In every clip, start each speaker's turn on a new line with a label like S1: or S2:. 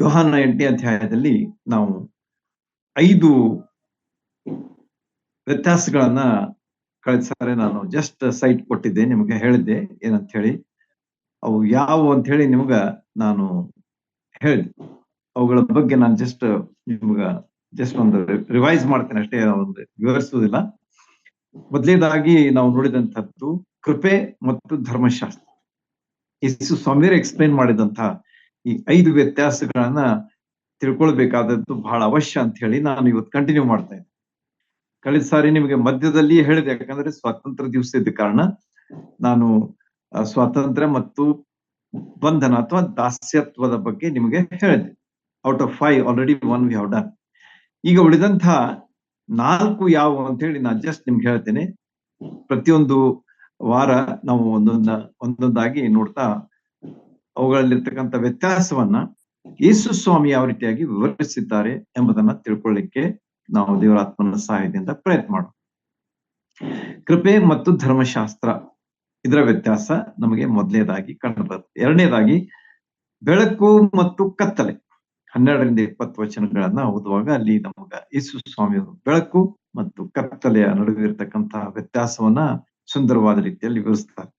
S1: ಯೋಹಾನ 8ನೇ ಅಧ್ಯಾಯದಲ್ಲಿ ನಾವು 5 ವ್ಯತ್ಯಾಸಗಳನ್ನ ಕಳೆದ ಸಾರಿ ನಾನು ಜಸ್ಟ್ ಸೈಟ್ ಕೊಟ್ಟಿದ್ದೆ, ನಿಮಗೆ ಹೇಳಿದ್ದೆ ಏನಂತ ಹೇಳಿ. ಅವು ಯಾವುವು ಅಂತ ಹೇಳಿ ನಿಮ್ಗ ನಾನು ಹೇಳಿದೆ. ಅವುಗಳ ಬಗ್ಗೆ ನಾನು ನಿಮ್ಗ ಒಂದು ರಿವೈಸ್ ಮಾಡ್ತೇನೆ ಅಷ್ಟೇ, ಒಂದು ವಿವರಿಸುವುದಿಲ್ಲ. ಮೊದಲನೇದಾಗಿ ನಾವು ನೋಡಿದಂಥದ್ದು ಕೃಪೆ ಮತ್ತು ಧರ್ಮಶಾಸ್ತ್ರ. ಯೇಸು ಸ್ವಾಮಿಯವರು ಎಕ್ಸ್ಪ್ಲೇನ್ ಮಾಡಿದಂತಹ ಈ 5 ವ್ಯತ್ಯಾಸಗಳನ್ನ ತಿಳ್ಕೊಳ್ಬೇಕಾದದ್ದು ಬಹಳ ಅವಶ್ಯ ಅಂತ ಹೇಳಿ ನಾನು ಇವತ್ತು ಕಂಟಿನ್ಯೂ ಮಾಡ್ತಾ ಇದ್ದೆ. ಕಳೆದ ಸಾರಿ ನಿಮಗೆ ಮಧ್ಯದಲ್ಲಿ ಹೇಳಿದೆ, ಯಾಕಂದ್ರೆ ಸ್ವಾತಂತ್ರ್ಯ ದಿವಸ ಇದ್ದ ಕಾರಣ ನಾನು ಸ್ವಾತಂತ್ರ್ಯ ಮತ್ತು ಬಂಧನ ಅಥವಾ ದಾಸ್ಯತ್ವದ ಬಗ್ಗೆ ನಿಮಗೆ ಹೇಳಿದೆ. Out of 5 already 1 we have done. ಈಗ ಉಳಿದಂತಹ 4 ಯಾವುವು ಅಂತ ಹೇಳಿ ನಾನು ಜಸ್ಟ್ ನಿಮ್ಗೆ ಹೇಳ್ತೇನೆ. ಪ್ರತಿಯೊಂದು ವಾರ ನಾವು ಒಂದೊಂದಾಗಿ ನೋಡ್ತಾ ಅವುಗಳಲ್ಲಿರ್ತಕ್ಕಂಥ ವ್ಯತ್ಯಾಸವನ್ನ ಯೇಸು ಸ್ವಾಮಿ ಯಾವ ರೀತಿಯಾಗಿ ವಿವರಿಸಿದ್ದಾರೆ ಎಂಬುದನ್ನ ತಿಳ್ಕೊಳ್ಳಿಕ್ಕೆ ನಾವು ದೇವರಾತ್ಮನ ಸಹಾಯದಿಂದ ಪ್ರಯತ್ನ ಮಾಡೋಣ. ಕೃಪೆ ಮತ್ತು ಧರ್ಮಶಾಸ್ತ್ರ, ಇದರ ವ್ಯತ್ಯಾಸ ನಮಗೆ ಮೊದಲನೇದಾಗಿ ಕಂಡು ಬರುತ್ತೆ. ಎರಡನೇದಾಗಿ ಬೆಳಕು ಮತ್ತು ಕತ್ತಲೆ. 12ರಿಂದ 20 ವಚನಗಳನ್ನ ಓದುವಾಗ ಅಲ್ಲಿ ನಮಗ ಯೇಸು ಸ್ವಾಮಿಯವರು ಬೆಳಕು ಮತ್ತು ಕತ್ತಲೆಯ ನಡುವೆ ಇರತಕ್ಕಂತಹ ವ್ಯತ್ಯಾಸವನ್ನ ಸುಂದರವಾದ ರೀತಿಯಲ್ಲಿ ವಿವರಿಸ್ತಾರೆ.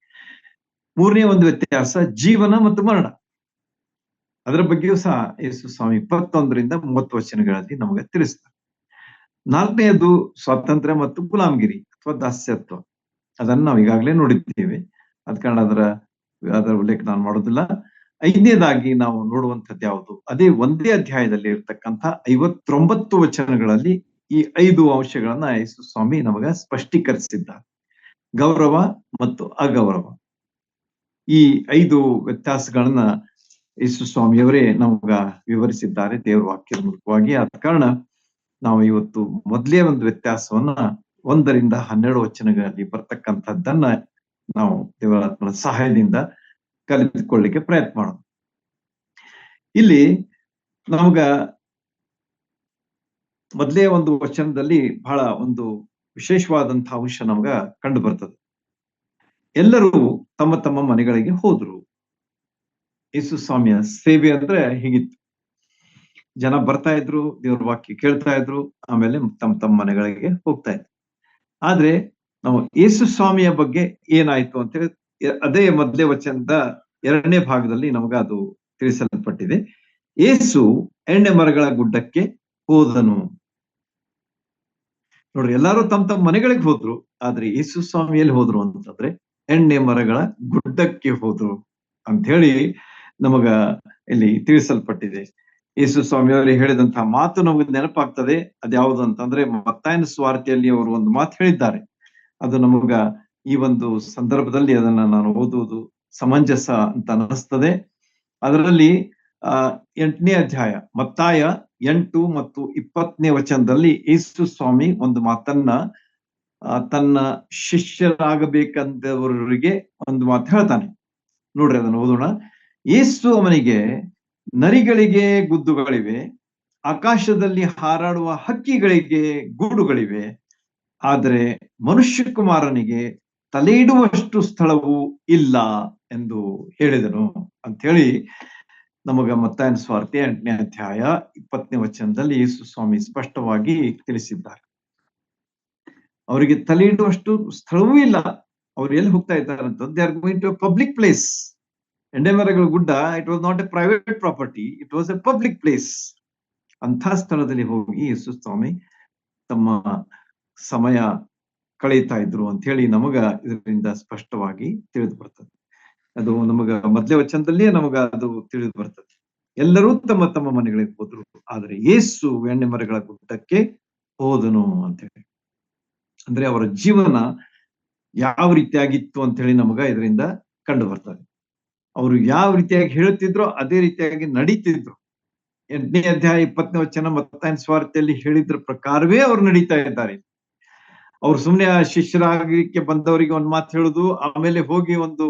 S1: ಮೂರನೇ ಒಂದು ವ್ಯತ್ಯಾಸ ಜೀವನ ಮತ್ತು ಮರಣ. ಅದರ ಬಗ್ಗೆಯೂ ಸಹ ಯೇಸು ಸ್ವಾಮಿ 21ರಿಂದ 30 ವಚನಗಳಲ್ಲಿ ನಮಗೆ ತಿಳಿಸ್ತಾರೆ. ನಾಲ್ಕನೆಯದು ಸ್ವಾತಂತ್ರ್ಯ ಮತ್ತು ಗುಲಾಮಗಿರಿ ಅಥವಾ ದಾಸ್ಯತ್ವ. ಅದನ್ನ ನಾವು ಈಗಾಗಲೇ ನೋಡಿದ್ದೇವೆ, ಅದ ಕಾರಣ ಅದರ ಉಲ್ಲೇಖ ನಾನು ಮಾಡೋದಿಲ್ಲ. ಐದನೇದಾಗಿ ನಾವು ನೋಡುವಂಥದ್ದು ಯಾವುದು, ಅದೇ ಒಂದೇ ಅಧ್ಯಾಯದಲ್ಲಿ ಇರ್ತಕ್ಕಂಥ 59 ವಚನಗಳಲ್ಲಿ ಈ 5 ಅಂಶಗಳನ್ನ ಯೇಸು ಸ್ವಾಮಿ ನಮಗ ಸ್ಪಷ್ಟೀಕರಿಸಿದ್ದಾರೆ. ಗೌರವ ಮತ್ತು ಅಗೌರವ, ಈ 5 ವ್ಯತ್ಯಾಸಗಳನ್ನ ಯೇಸು ಸ್ವಾಮಿಯವರೇ ನಮಗ ವಿವರಿಸಿದ್ದಾರೆ ದೇವರ ವಾಕ್ಯದ ಮೂಲಕವಾಗಿ. ಆದ ಕಾರಣ ನಾವು ಇವತ್ತು ಮೊದಲೇ ಒಂದು ವ್ಯತ್ಯಾಸವನ್ನ 1ರಿಂದ 12 ವಚನಗಳಲ್ಲಿ ಬರ್ತಕ್ಕಂಥದ್ದನ್ನ ನಾವು ದೇವರಾತ್ಮನ ಸಹಾಯದಿಂದ ಕಲಿತುಕೊಳ್ಳಿಕ್ಕೆ ಪ್ರಯತ್ನ ಮಾಡೋಣ. ಇಲ್ಲಿ ನಮಗ ಮೊದಲೇ ಒಂದು ವಚನದಲ್ಲಿ ಬಹಳ ಒಂದು ವಿಶೇಷವಾದಂತಹ ಅಂಶ ನಮಗ ಕಂಡು ಬರ್ತದೆ. ಎಲ್ಲರೂ ತಮ್ಮ ತಮ್ಮ ಮನೆಗಳಿಗೆ ಹೋದ್ರು. ಯೇಸು ಸ್ವಾಮಿಯ ಸೇವೆ ಅಂದ್ರೆ ಹೀಗಿತ್ತು. ಜನ ಬರ್ತಾ ಇದ್ರು, ದೇವ್ರ ವಾಕ್ಯ ಕೇಳ್ತಾ ಇದ್ರು, ಆಮೇಲೆ ತಮ್ಮ ತಮ್ಮ ಮನೆಗಳಿಗೆ ಹೋಗ್ತಾ ಇದ್ರು. ಆದ್ರೆ ನಾವು ಯೇಸು ಸ್ವಾಮಿಯ ಬಗ್ಗೆ ಏನಾಯ್ತು ಅಂತ ಹೇಳಿ ಅದೇ ಮೊದಲೇ ವಚನದ 2ನೇ ಭಾಗದಲ್ಲಿ ನಮಗ ಅದು ತಿಳಿಸಲ್ಪಟ್ಟಿದೆ. ಯೇಸು ಎಣ್ಣೆ ಮರಗಳ ಗುಡ್ಡಕ್ಕೆ ಹೋದನು. ನೋಡ್ರಿ, ಎಲ್ಲಾರು ತಮ್ಮ ತಮ್ಮ ಮನೆಗಳಿಗೆ ಹೋದ್ರು, ಆದ್ರೆ ಯೇಸು ಸ್ವಾಮಿ ಎಲ್ಲಿ ಹೋದ್ರು ಅಂತಂದ್ರೆ ಎಣ್ಣೆ ಮರಗಳ ಗುಡ್ಡಕ್ಕೆ ಹೋದ್ರು ಅಂತ ಹೇಳಿ ನಮಗ ಇಲ್ಲಿ ತಿಳಿಸಲ್ಪಟ್ಟಿದೆ. ಯೇಸು ಸ್ವಾಮಿಯವರಿಗೆ ಹೇಳಿದಂತಹ ಮಾತು ನಮಗೆ ನೆನಪಾಗ್ತದೆ. ಅದ್ಯಾವುದು ಅಂತಂದ್ರೆ ಮತ್ತಾಯನ ಸುವಾರ್ತೆಯಲ್ಲಿ ಅವರು ಒಂದು ಮಾತು ಹೇಳಿದ್ದಾರೆ. ಅದು ನಮಗ ಈ ಒಂದು ಸಂದರ್ಭದಲ್ಲಿ ಅದನ್ನ ನಾನು ಓದುವುದು ಸಮಂಜಸ ಅಂತ ಅನಿಸ್ತದೆ. ಅದರಲ್ಲಿ 8ನೇ ಅಧ್ಯಾಯ ಮತ್ತಾಯ 8 ಮತ್ತು 20ನೇ ವಚನದಲ್ಲಿ ಯೇಸು ಸ್ವಾಮಿ ಒಂದು ಮಾತನ್ನ ತನ್ನ ಶಿಷ್ಯರಾಗಬೇಕಂದವರಿಗೆ ಒಂದು ಮಾತು ಹೇಳ್ತಾನೆ. ನೋಡ್ರಿ, ಅದನ್ನು ಓದೋಣ. ಯೇಸು ಅವನಿಗೆ, ನರಿಗಳಿಗೆ ಗುದ್ದುಗಳಿವೆ, ಆಕಾಶದಲ್ಲಿ ಹಾರಾಡುವ ಹಕ್ಕಿಗಳಿಗೆ ಗೂಡುಗಳಿವೆ, ಆದರೆ ಮನುಷ್ಯ ಕುಮಾರನಿಗೆ ತಲೆ ಇಡುವಷ್ಟು ಸ್ಥಳವೂ ಇಲ್ಲ ಎಂದು ಹೇಳಿದನು ಅಂತ ಹೇಳಿ ನಮಗ ಮತ್ತಾಯನ ಸುವಾರ್ತೆ 8ನೇ ಅಧ್ಯಾಯ 20ನೇ ವಚನದಲ್ಲಿ ಯೇಸು ಸ್ವಾಮಿ ಸ್ಪಷ್ಟವಾಗಿ ತಿಳಿಸಿದ್ದಾರೆ. ಅವರಿಗೆ ತಲೆ ಇಡುವಷ್ಟು ಸ್ಥಳವೂ ಇಲ್ಲ. ಅವ್ರು ಎಲ್ಲಿ ಹೋಗ್ತಾ ಇದ್ದಾರೆ ಅಂತ, they are going to a public place. ಎಣ್ಣೆ ಮರಗಳ ಗುಡ್ಡ, it was not a private property, it was a public place. ಅಂಥ ಸ್ಥಳದಲ್ಲಿ ಹೋಗಿ ಯೇಸು ಸ್ವಾಮಿ ತಮ್ಮ ಸಮಯ ಕಳೀತಾ ಇದ್ರು ಅಂತ ಹೇಳಿ ನಮಗ ಇದರಿಂದ ಸ್ಪಷ್ಟವಾಗಿ ತಿಳಿದು ಬರ್ತದೆ. ಅದು ನಮಗ ಮೊದಲೇ ವಚನದಲ್ಲಿಯೇ ನಮಗ ಅದು ತಿಳಿದು ಬರ್ತದೆ. ಎಲ್ಲರೂ ತಮ್ಮ ತಮ್ಮ ಮನೆಗಳಿಗೆ ಹೋದ್ರು, ಆದ್ರೆ ಯೇಸು ಎಣ್ಣೆ ಮರಗಳ ಗುಡ್ಡಕ್ಕೆ ಹೋದನು ಅಂತ ಹೇಳಿ. ಅಂದ್ರೆ ಅವರ ಜೀವನ ಯಾವ ರೀತಿಯಾಗಿತ್ತು ಅಂತ ಹೇಳಿ ನಮಗ ಇದರಿಂದ ಕಂಡು ಬರ್ತದೆ. ಅವರು ಯಾವ ರೀತಿಯಾಗಿ ಹೇಳ್ತಿದ್ರು ಅದೇ ರೀತಿಯಾಗಿ ನಡೀತಿದ್ರು. 8ನೇ ಅಧ್ಯಾಯ 20ನೇ ವಚನ ಮತ್ತಾಯನ ಸುವಾರ್ತೆಯಲ್ಲಿ ಹೇಳಿದ್ರ ಪ್ರಕಾರವೇ ಅವ್ರು ನಡೀತಾ ಇದ್ದಾರೆ. ಅವ್ರು ಸುಮ್ನೆ ಶಿಷ್ಯರಾಗಲಿಕ್ಕೆ ಬಂದವರಿಗೆ ಒಂದು ಮಾತು ಹೇಳುದು, ಆಮೇಲೆ ಹೋಗಿ ಒಂದು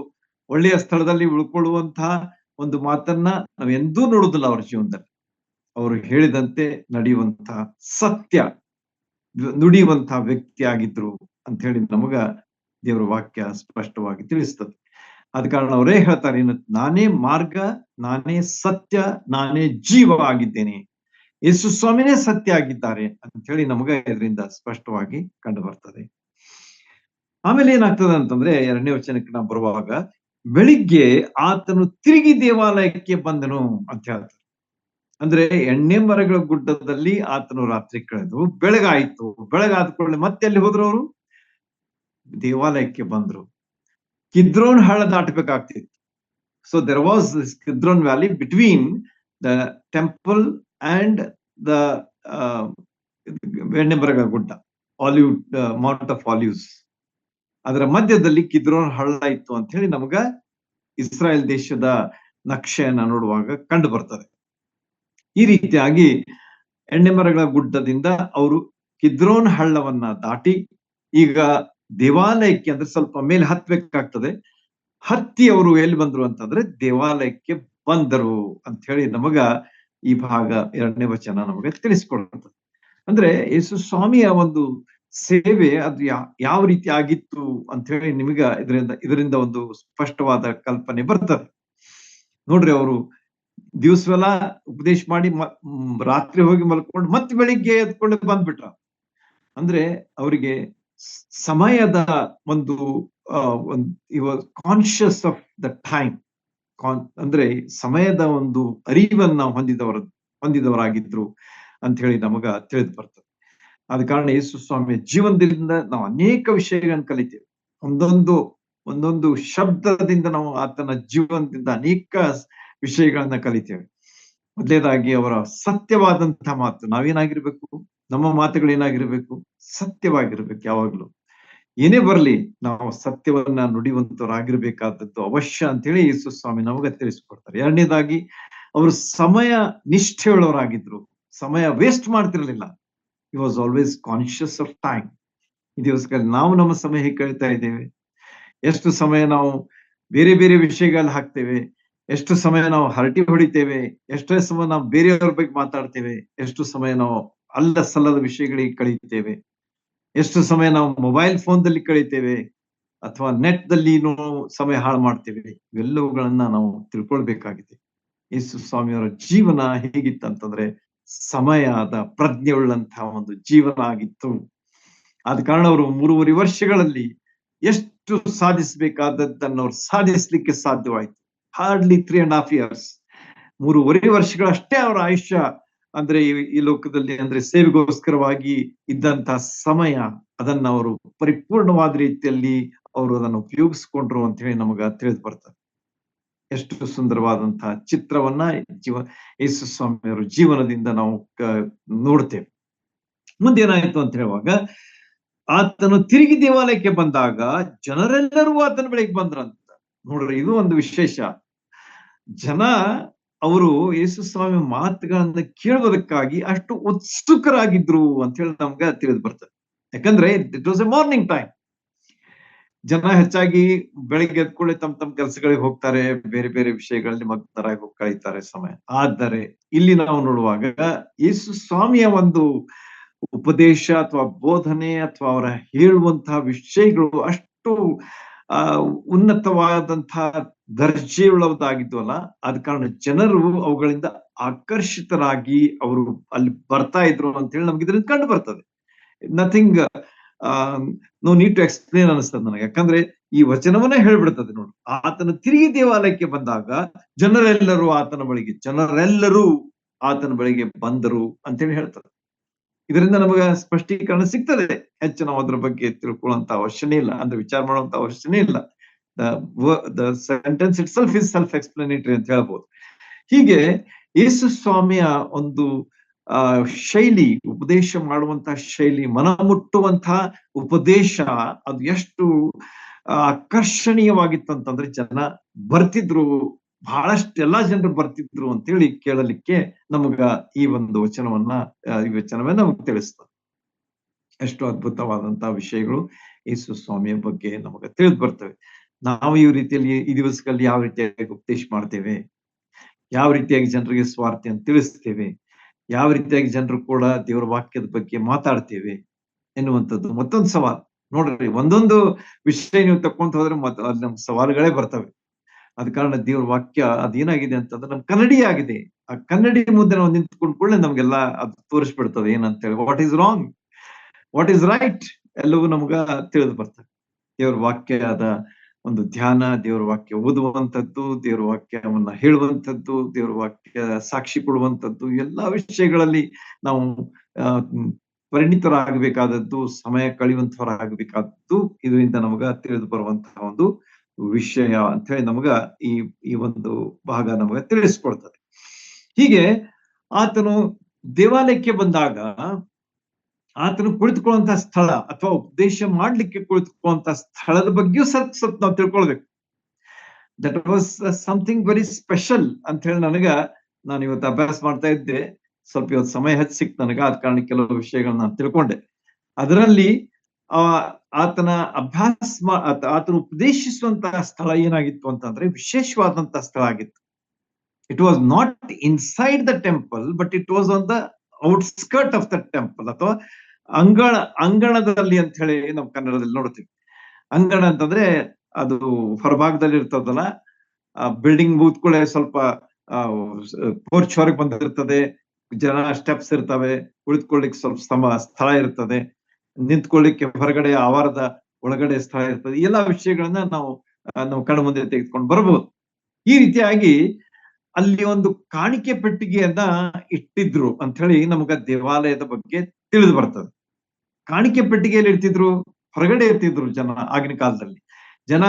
S1: ಒಳ್ಳೆಯ ಸ್ಥಳದಲ್ಲಿ ಉಳ್ಕೊಳ್ಳುವಂತಹ ಒಂದು ಮಾತನ್ನ ನಾವು ಎಂದೂ ನೋಡುದಿಲ್ಲ ಅವ್ರ ಜೀವನದಲ್ಲಿ. ಅವರು ಹೇಳಿದಂತೆ ನಡೆಯುವಂತಹ ಸತ್ಯ ನುಡಿಯುವಂತಹ ವ್ಯಕ್ತಿ ಆಗಿದ್ರು ಅಂತ ಹೇಳಿ ನಮಗ ದೇವರ ವಾಕ್ಯ ಸ್ಪಷ್ಟವಾಗಿ ತಿಳಿಸ್ತದೆ. ಆದ ಕಾರಣ ಅವರೇ ಹೇಳ್ತಾರೆ, ನಾನೇ ಮಾರ್ಗ, ನಾನೇ ಸತ್ಯ, ನಾನೇ ಜೀವ ಆಗಿದ್ದೇನೆ. ಯೇಸು ಸ್ವಾಮಿನೇ ಸತ್ಯ ಆಗಿದ್ದಾರೆ ಅಂತ ಹೇಳಿ ನಮಗೆ ಇದರಿಂದ ಸ್ಪಷ್ಟವಾಗಿ ಕಂಡು ಬರ್ತದೆ. ಆಮೇಲೆ ಏನಾಗ್ತದೆ ಅಂತಂದ್ರೆ 2ನೇ ವಚನಕ್ಕೆ ನಾವು ಬರುವಾಗ, ಬೆಳಿಗ್ಗೆ ಆತನು ತಿರುಗಿ ದೇವಾಲಯಕ್ಕೆ ಬಂದನು ಅಂತ ಹೇಳ್ತಾರೆ. ಅಂದ್ರೆ ಎಣ್ಣೆ ಮರಗಳ ಗುಡ್ಡದಲ್ಲಿ ಆತನು ರಾತ್ರಿ ಕಳೆದು ಬೆಳಗಾಯ್ತು. ಬೆಳಗಾದ ಕೂಡಲೇ ಮತ್ತೆ ಎಲ್ಲಿ ಹೋದ್ರು ಅವರು? ದೇವಾಲಯಕ್ಕೆ ಬಂದ್ರು. ಕಿದ್ರೋನ್ ಹಳ್ಳ ದಾಟಬೇಕಾಗ್ತಿತ್ತು. So there was this Kidron valley between the temple and the ಎಣ್ಣೆ ಮರಗಳ ಗುಡ್ಡ, ಆಲಿವ್ ಮೌಂಟ್ ಆಫ್ ಆಲಿವ್ಸ್. ಅದರ ಮಧ್ಯದಲ್ಲಿ ಕಿದ್ರೋನ್ ಹಳ್ಳ ಇತ್ತು ಅಂತ ಹೇಳಿ ನಮಗ ಇಸ್ರಾಯೇಲ್ ದೇಶದ ನಕ್ಷೆಯನ್ನ ನೋಡುವಾಗ ಕಂಡು ಬರ್ತದೆ. ಈ ರೀತಿಯಾಗಿ ಎಣ್ಣೆ ಮರಗಳ ಗುಡ್ಡದಿಂದ ಅವರು ಕಿದ್ರೋನ್ ಹಳ್ಳವನ್ನ ದಾಟಿ ಈಗ ದೇವಾಲಯಕ್ಕೆ, ಅಂದ್ರೆ ಸ್ವಲ್ಪ ಮೇಲೆ ಹತ್ಬೇಕಾಗ್ತದೆ, ಹತ್ತಿ ಅವರು ಎಲ್ಲಿ ಬಂದ್ರು ಅಂತಂದ್ರೆ ದೇವಾಲಯಕ್ಕೆ ಬಂದರು ಅಂತ ಹೇಳಿ ನಮಗ ಈ ಭಾಗ 2ನೇ ವಚನ ನಮಗೆ ತಿಳಿಸ್ಕೊಡುತ್ತದೆ. ಅಂದ್ರೆ ಯೇಸು ಸ್ವಾಮಿಯ ಒಂದು ಸೇವೆ ಅದು ಯಾವ ರೀತಿ ಆಗಿತ್ತು ಅಂತ ಹೇಳಿ ನಿಮಗ ಇದರಿಂದ ಒಂದು ಸ್ಪಷ್ಟವಾದ ಕಲ್ಪನೆ ಬರ್ತದೆ. ನೋಡ್ರಿ, ಅವರು ದಿವಸವೆಲ್ಲ ಉಪದೇಶ ಮಾಡಿ ರಾತ್ರಿ ಹೋಗಿ ಮಲ್ಕೊಂಡು ಮತ್ತೆ ಬೆಳಿಗ್ಗೆ ಎದ್ಕೊಂಡು ಬಂದ್ಬಿಟ್ರ. ಅಂದ್ರೆ ಅವರಿಗೆ ಸಮಯದ ಒಂದು ಕಾನ್ಶಿಯಸ್ ಆಫ್ ದ ಟೈಮ್, ಅಂದ್ರೆ ಸಮಯದ ಒಂದು ಅರಿವನ್ನ ಹೊಂದಿದವರಾಗಿದ್ರು ಅಂತ ಹೇಳಿ ನಮಗ ತಿಳಿದು ಬರ್ತದೆ. ಆದ ಕಾರಣ ಯೇಸು ಸ್ವಾಮಿಯ ಜೀವನದಿಂದ ನಾವು ಅನೇಕ ವಿಷಯಗಳನ್ನು ಕಲಿತೇವೆ. ಒಂದೊಂದು ಶಬ್ದದಿಂದ ನಾವು ಆತನ ಜೀವನದಿಂದ ಅನೇಕ ವಿಷಯಗಳನ್ನ ಕಲಿತೇವೆ. ಮೊದಲನೇದಾಗಿ ಅವರ ಸತ್ಯವಾದಂತಹ ಮಾತು. ನಾವೇನಾಗಿರ್ಬೇಕು? ನಮ್ಮ ಮಾತುಗಳೇನಾಗಿರ್ಬೇಕು? ಸತ್ಯವಾಗಿರ್ಬೇಕು. ಯಾವಾಗ್ಲೂ ಏನೇ ಬರ್ಲಿ ನಾವು ಸತ್ಯವನ್ನ ನುಡಿಯುವಂತವರಾಗಿರ್ಬೇಕಾದದ್ದು ಅವಶ್ಯ ಅಂತ ಹೇಳಿ ಯೇಸು ಸ್ವಾಮಿ ನಮಗೆ ತಿಳಿಸ್ಕೊಡ್ತಾರೆ. ಎರಡನೇದಾಗಿ ಅವರು ಸಮಯ ನಿಷ್ಠೆಯುಳ್ಳವರಾಗಿದ್ರು. ಸಮಯ ವೇಸ್ಟ್ ಮಾಡ್ತಿರ್ಲಿಲ್ಲ. He was always conscious of time. ಈ ದಿವಸಗಳಲ್ಲಿ ನಾವು ನಮ್ಮ ಸಮಯ ಹೇಗೆ ಕಳೀತಾ ಇದ್ದೇವೆ? ಎಷ್ಟು ಸಮಯ ನಾವು ಬೇರೆ ಬೇರೆ ವಿಷಯಗಳಲ್ಲಿ ಹಾಕ್ತೇವೆ, ಎಷ್ಟು ಸಮಯ ನಾವು ಹರಟಿ ಹೊಡಿತೇವೆ, ಎಷ್ಟೇ ಸಮಯ ನಾವು ಬೇರೆಯವ್ರ ಬಗ್ಗೆ ಮಾತಾಡ್ತೇವೆ, ಎಷ್ಟು ಸಮಯ ನಾವು ಅಲ್ಲ ಸಲ್ಲದ ವಿಷಯಗಳಿಗೆ ಕಳೀತೇವೆ, ಎಷ್ಟು ಸಮಯ ನಾವು ಮೊಬೈಲ್ ಫೋನ್ದಲ್ಲಿ ಕಳೀತೇವೆ ಅಥವಾ ನೆಟ್ ದಲ್ಲಿ ಸಮಯ ಹಾಳು ಮಾಡ್ತೇವೆ. ಇವೆಲ್ಲವುಗಳನ್ನ ನಾವು ತಿಳ್ಕೊಳ್ಬೇಕಾಗಿದೆ. ಯೇಸು ಸ್ವಾಮಿಯವರ ಜೀವನ ಹೇಗಿತ್ತಂತಂದ್ರೆ ಸಮಯದ ಪ್ರಜ್ಞೆ ಉಳ್ಳಂತಹ ಒಂದು ಜೀವನ ಆಗಿತ್ತು. ಆದ ಕಾರಣ ಅವರು 3.5 ವರ್ಷಗಳಲ್ಲಿ ಎಷ್ಟು ಸಾಧಿಸಬೇಕಾದದ್ದನ್ನು ಅವ್ರು ಸಾಧಿಸ್ಲಿಕ್ಕೆ ಸಾಧ್ಯವಾಯಿತು. ಹಾರ್ಡ್ಲಿ 3.5 years, 3.5 ವರ್ಷಗಳಷ್ಟೇ ಅವರ ಆಯುಷ್ಯ. ಅಂದ್ರೆ ಈ ಲೋಕದಲ್ಲಿ ಅಂದ್ರೆ ಸೇವೆಗೋಸ್ಕರವಾಗಿ ಇದ್ದಂತಹ ಸಮಯ, ಅದನ್ನ ಅವರು ಪರಿಪೂರ್ಣವಾದ ರೀತಿಯಲ್ಲಿ ಅವರು ಅದನ್ನು ಉಪಯೋಗಿಸ್ಕೊಂಡ್ರು ಅಂತ ಹೇಳಿ ನಮಗ ತಿಳಿದು ಬರ್ತದೆ. ಎಷ್ಟು ಸುಂದರವಾದಂತಹ ಚಿತ್ರವನ್ನ ಯೇಸು ಸ್ವಾಮಿಯವರ ಜೀವನದಿಂದ ನಾವು ನೋಡ್ತೇವೆ. ಮುಂದೇನಾಯ್ತು ಅಂತ ಹೇಳುವಾಗ, ಆತನು ತಿರುಗಿ ದೇವಾಲಯಕ್ಕೆ ಬಂದಾಗ ಜನರೆಲ್ಲರೂ ಆತನ ಬಳಿಗೆ ಬಂದ್ರಂತ. ನೋಡ್ರಿ, ಇದು ಒಂದು ವಿಶೇಷ. ಜನ ಅವರು ಯೇಸು ಸ್ವಾಮಿ ಮಾತುಗಳನ್ನ ಕೇಳೋದಕ್ಕಾಗಿ ಅಷ್ಟು ಉತ್ಸುಕರಾಗಿದ್ರು ಅಂತ ಹೇಳಿ ನಮ್ಗೆ ತಿಳಿದು ಬರ್ತದೆ. ಯಾಕಂದ್ರೆ it was A morning time. ಜನ ಹೆಚ್ಚಾಗಿ ಬೆಳಿಗ್ಗೆ ಎದ್ಕೊಳ್ಳಿ ತಮ್ಮ ಕೆಲಸಗಳಿಗೆ ಹೋಗ್ತಾರೆ, ಬೇರೆ ಬೇರೆ ವಿಷಯಗಳಲ್ಲಿ ಮಗ್ನರಾಗಿ ಹೋಗಿ ಕಳೀತಾರೆ ಸಮಯ. ಆದರೆ ಇಲ್ಲಿ ನಾವು ನೋಡುವಾಗ ಯೇಸು ಸ್ವಾಮಿಯ ಒಂದು ಉಪದೇಶ ಅಥವಾ ಬೋಧನೆ ಅಥವಾ ಅವರ ಹೇಳುವಂತಹ ವಿಷಯಗಳು ಅಷ್ಟು ಉನ್ನತವಾದಂತಹ ದರ್ಜೆಯುಳ್ಳದಾಗಿದ್ವಲ್ಲ, ಆದ ಕಾರಣ ಜನರು ಅವುಗಳಿಂದ ಆಕರ್ಷಿತರಾಗಿ ಅವರು ಅಲ್ಲಿ ಬರ್ತಾ ಇದ್ರು ಅಂತ ಹೇಳಿ ನಮ್ಗೆ ಇದರಿಂದ ಕಂಡು ಬರ್ತದೆ. Nothing no need to explain ಅನಿಸ್ತದೆ ನನಗೆ. ಯಾಕಂದ್ರೆ ಈ ವಚನವನ್ನೇ ಹೇಳ್ಬಿಡ್ತದೆ ನೋಡಿ. ಆತನ ತಿರುಗಿ ದೇವಾಲಯಕ್ಕೆ ಬಂದಾಗ ಜನರೆಲ್ಲರೂ ಆತನ ಬಳಿಗೆ ಬಂದರು ಅಂತೇಳಿ ಹೇಳ್ತಾರೆ. ಇದರಿಂದ ನಮಗೆ ಸ್ಪಷ್ಟೀಕರಣ ಸಿಗ್ತದೆ. ಹೆಚ್ಚು ನಾವು ಅದ್ರ ಬಗ್ಗೆ ತಿಳ್ಕೊಳ್ಳುವಂತ ಅವಶ್ಯನೇ ಇಲ್ಲ, ಅಂದ್ರೆ ವಿಚಾರ ಮಾಡುವಂತ ಅವಶ್ಯನೇ ಇಲ್ಲ. The sentence it self is self explanatory ಅಂತ ಹೇಳ್ಬೋದು. ಹೀಗೆ ಯೇಸು ಸ್ವಾಮಿಯ ಒಂದು ಶೈಲಿ, ಉಪದೇಶ ಮಾಡುವಂತಹ ಶೈಲಿ, ಮನಮುಟ್ಟುವಂತಹ ಉಪದೇಶ, ಅದು ಎಷ್ಟು ಆಕರ್ಷಣೀಯವಾಗಿತ್ತಂತಂದ್ರೆ ಜನ ಬರ್ತಿದ್ರು, ಬಹಳಷ್ಟು ಎಲ್ಲಾ ಜನರು ಬರ್ತಿದ್ರು ಅಂತೇಳಿ ಕೇಳಲಿಕ್ಕೆ ನಮಗ ಈ ಒಂದು ವಚನವೇ ನಮಗೆ ತಿಳಿಸ್ತದೆ. ಎಷ್ಟು ಅದ್ಭುತವಾದಂತಹ ವಿಷಯಗಳು ಯೇಸು ಸ್ವಾಮಿಯ ಬಗ್ಗೆ ನಮಗೆ ತಿಳಿದು ಬರ್ತವೆ. ನಾವು ಈ ರೀತಿಯಲ್ಲಿ ಈ ದಿವಸಗಳಲ್ಲಿ ಯಾವ ರೀತಿಯಾಗಿ ಉಪದೇಶ ಮಾಡ್ತೇವೆ, ಯಾವ ರೀತಿಯಾಗಿ ಜನರಿಗೆ ಸ್ವಾರ್ಥಿಯನ್ನು ತಿಳಿಸ್ತೇವೆ, ಯಾವ ರೀತಿಯಾಗಿ ಜನರು ಕೂಡ ದೇವರ ವಾಕ್ಯದ ಬಗ್ಗೆ ಮಾತಾಡ್ತೇವೆ ಎನ್ನುವಂಥದ್ದು ಮತ್ತೊಂದು ಸವಾಲು. ನೋಡ್ರಿ, ಒಂದೊಂದು ವಿಷಯ ನೀವು ತಕೊಂತ ಹೋದ್ರೆ ನಮ್ ಸವಾಲುಗಳೇ ಬರ್ತವೆ. ಅದ ಕಾರಣ ದೇವ್ರ ವಾಕ್ಯ ಅದೇನಾಗಿದೆ ಅಂತಂದ್ರೆ ನಮ್ ಕನ್ನಡಿ ಆಗಿದೆ. ಆ ಕನ್ನಡಿ ಮುಂದೆ ನಾವು ನಿಂತ್ಕೊಂಡ್ ಕೂಡಲೇ ನಮ್ಗೆಲ್ಲ ಅದು ತೋರಿಸ್ಬಿಡ್ತದೆ ಏನಂತೇಳಿ, what is wrong, what is right, ಎಲ್ಲವೂ ನಮ್ಗ ತಿಳಿದು ಬರ್ತದೆ. ದೇವ್ರ ವಾಕ್ಯದ ಒಂದು ಧ್ಯಾನ, ದೇವ್ರ ವಾಕ್ಯ ಓದುವಂಥದ್ದು, ದೇವ್ರ ವಾಕ್ಯವನ್ನ ಹೇಳುವಂಥದ್ದು, ದೇವ್ರ ವಾಕ್ಯ ಸಾಕ್ಷಿ ಕೊಡುವಂಥದ್ದು, ಎಲ್ಲಾ ವಿಷಯಗಳಲ್ಲಿ ನಾವು ಪರಿಣಿತರಾಗಬೇಕಾದದ್ದು, ಸಮಯ ಕಳೆಯುವಂತವರಾಗಬೇಕಾದದ್ದು ಇದರಿಂದ ನಮಗ ತಿಳಿದು ಬರುವಂತಹ ಒಂದು ವಿಷಯ ಅಂತ ಹೇಳಿ ನಮಗ ಈ ಈ ಒಂದು ಭಾಗ ನಮಗ ತಿಳಿಸ್ಕೊಡ್ತದೆ. ಹೀಗೆ ಆತನು ದೇವಾಲಯಕ್ಕೆ ಬಂದಾಗ ಆತನು ಕುಳಿತುಕೊಳ್ಳುವಂತಹ ಸ್ಥಳ ಅಥವಾ ಉಪದೇಶ ಮಾಡ್ಲಿಕ್ಕೆ ಕುಳಿತುಕೊಳ್ಳುವಂತಹ ಸ್ಥಳದ ಬಗ್ಗೆಯೂ ಸ್ವಲ್ಪ ನಾವು ತಿಳ್ಕೊಳ್ಬೇಕು. That was something very special ಅಂತ ಹೇಳಿ ನಾನು ಇವತ್ತು ಅಭ್ಯಾಸ ಮಾಡ್ತಾ ಇದ್ದೆ. ಸ್ವಲ್ಪ ಇವತ್ತು ಸಮಯ ಹೆಚ್ಚು ಸಿಕ್ತು ನನಗ, ಆದ ಕಾರಣ ಕೆಲವು ವಿಷಯಗಳನ್ನ ನಾನು ತಿಳ್ಕೊಂಡೆ. ಅದರಲ್ಲಿ ಆತನ ಆತನು ಉಪದೇಶಿಸುವಂತಹ ಸ್ಥಳ ಏನಾಗಿತ್ತು ಅಂತಂದ್ರೆ ವಿಶೇಷವಾದಂತಹ ಸ್ಥಳ ಆಗಿತ್ತು. It was not inside the temple, but it was on the outskirt of the temple, ಅಥವಾ ಅಂಗಣದಲ್ಲಿ ಅಂತ ಹೇಳಿ ನಾವು ಕನ್ನಡದಲ್ಲಿ ನೋಡ್ತೀವಿ. ಅಂಗಣ ಅಂತಂದ್ರೆ ಅದು ಹೊರಭಾಗದಲ್ಲಿ ಇರ್ತದಲ್ಲ, ಬಿಲ್ಡಿಂಗ್ ಮುಗಿದ್ಕೊಳ್ಳೆ ಸ್ವಲ್ಪ ಪೋರ್ಚ್ ಹೊರಗೆ ಬಂದಿರ್ತದೆ, ಜನ ಸ್ಟೆಪ್ಸ್ ಇರ್ತವೆ, ಕುಳಿತುಕೊಳ್ಳಿಕ್ಕೆ ಸ್ವಲ್ಪ ಸ್ಥಳ ಇರ್ತದೆ, ನಿಂತ್ಕೊಳ್ಳಿಕ್ಕೆ ಹೊರಗಡೆ ಆವಾರದ ಒಳಗಡೆ ಸ್ಥಳ ಇರ್ತದೆ. ಎಲ್ಲಾ ವಿಷಯಗಳನ್ನ ನಾವು ಕಣ್ಣ ಮುಂದೆ ತೆಗೆದುಕೊಂಡು ಬರಬಹುದು. ಈ ರೀತಿಯಾಗಿ ಅಲ್ಲಿ ಒಂದು ಕಾಣಿಕೆ ಪೆಟ್ಟಿಗೆಯನ್ನ ಇಟ್ಟಿದ್ರು ಅಂತ ಹೇಳಿ ನಮಗ ದೇವಾಲಯದ ಬಗ್ಗೆ ತಿಳಿದು ಬರ್ತದೆ. ಕಾಣಿಕೆ ಪೆಟ್ಟಿಗೆಯಲ್ಲಿ ಇರ್ತಿದ್ರು, ಹೊರಗಡೆ ಇರ್ತಿದ್ರು ಜನ. ಆಗಿನ ಕಾಲದಲ್ಲಿ ಜನ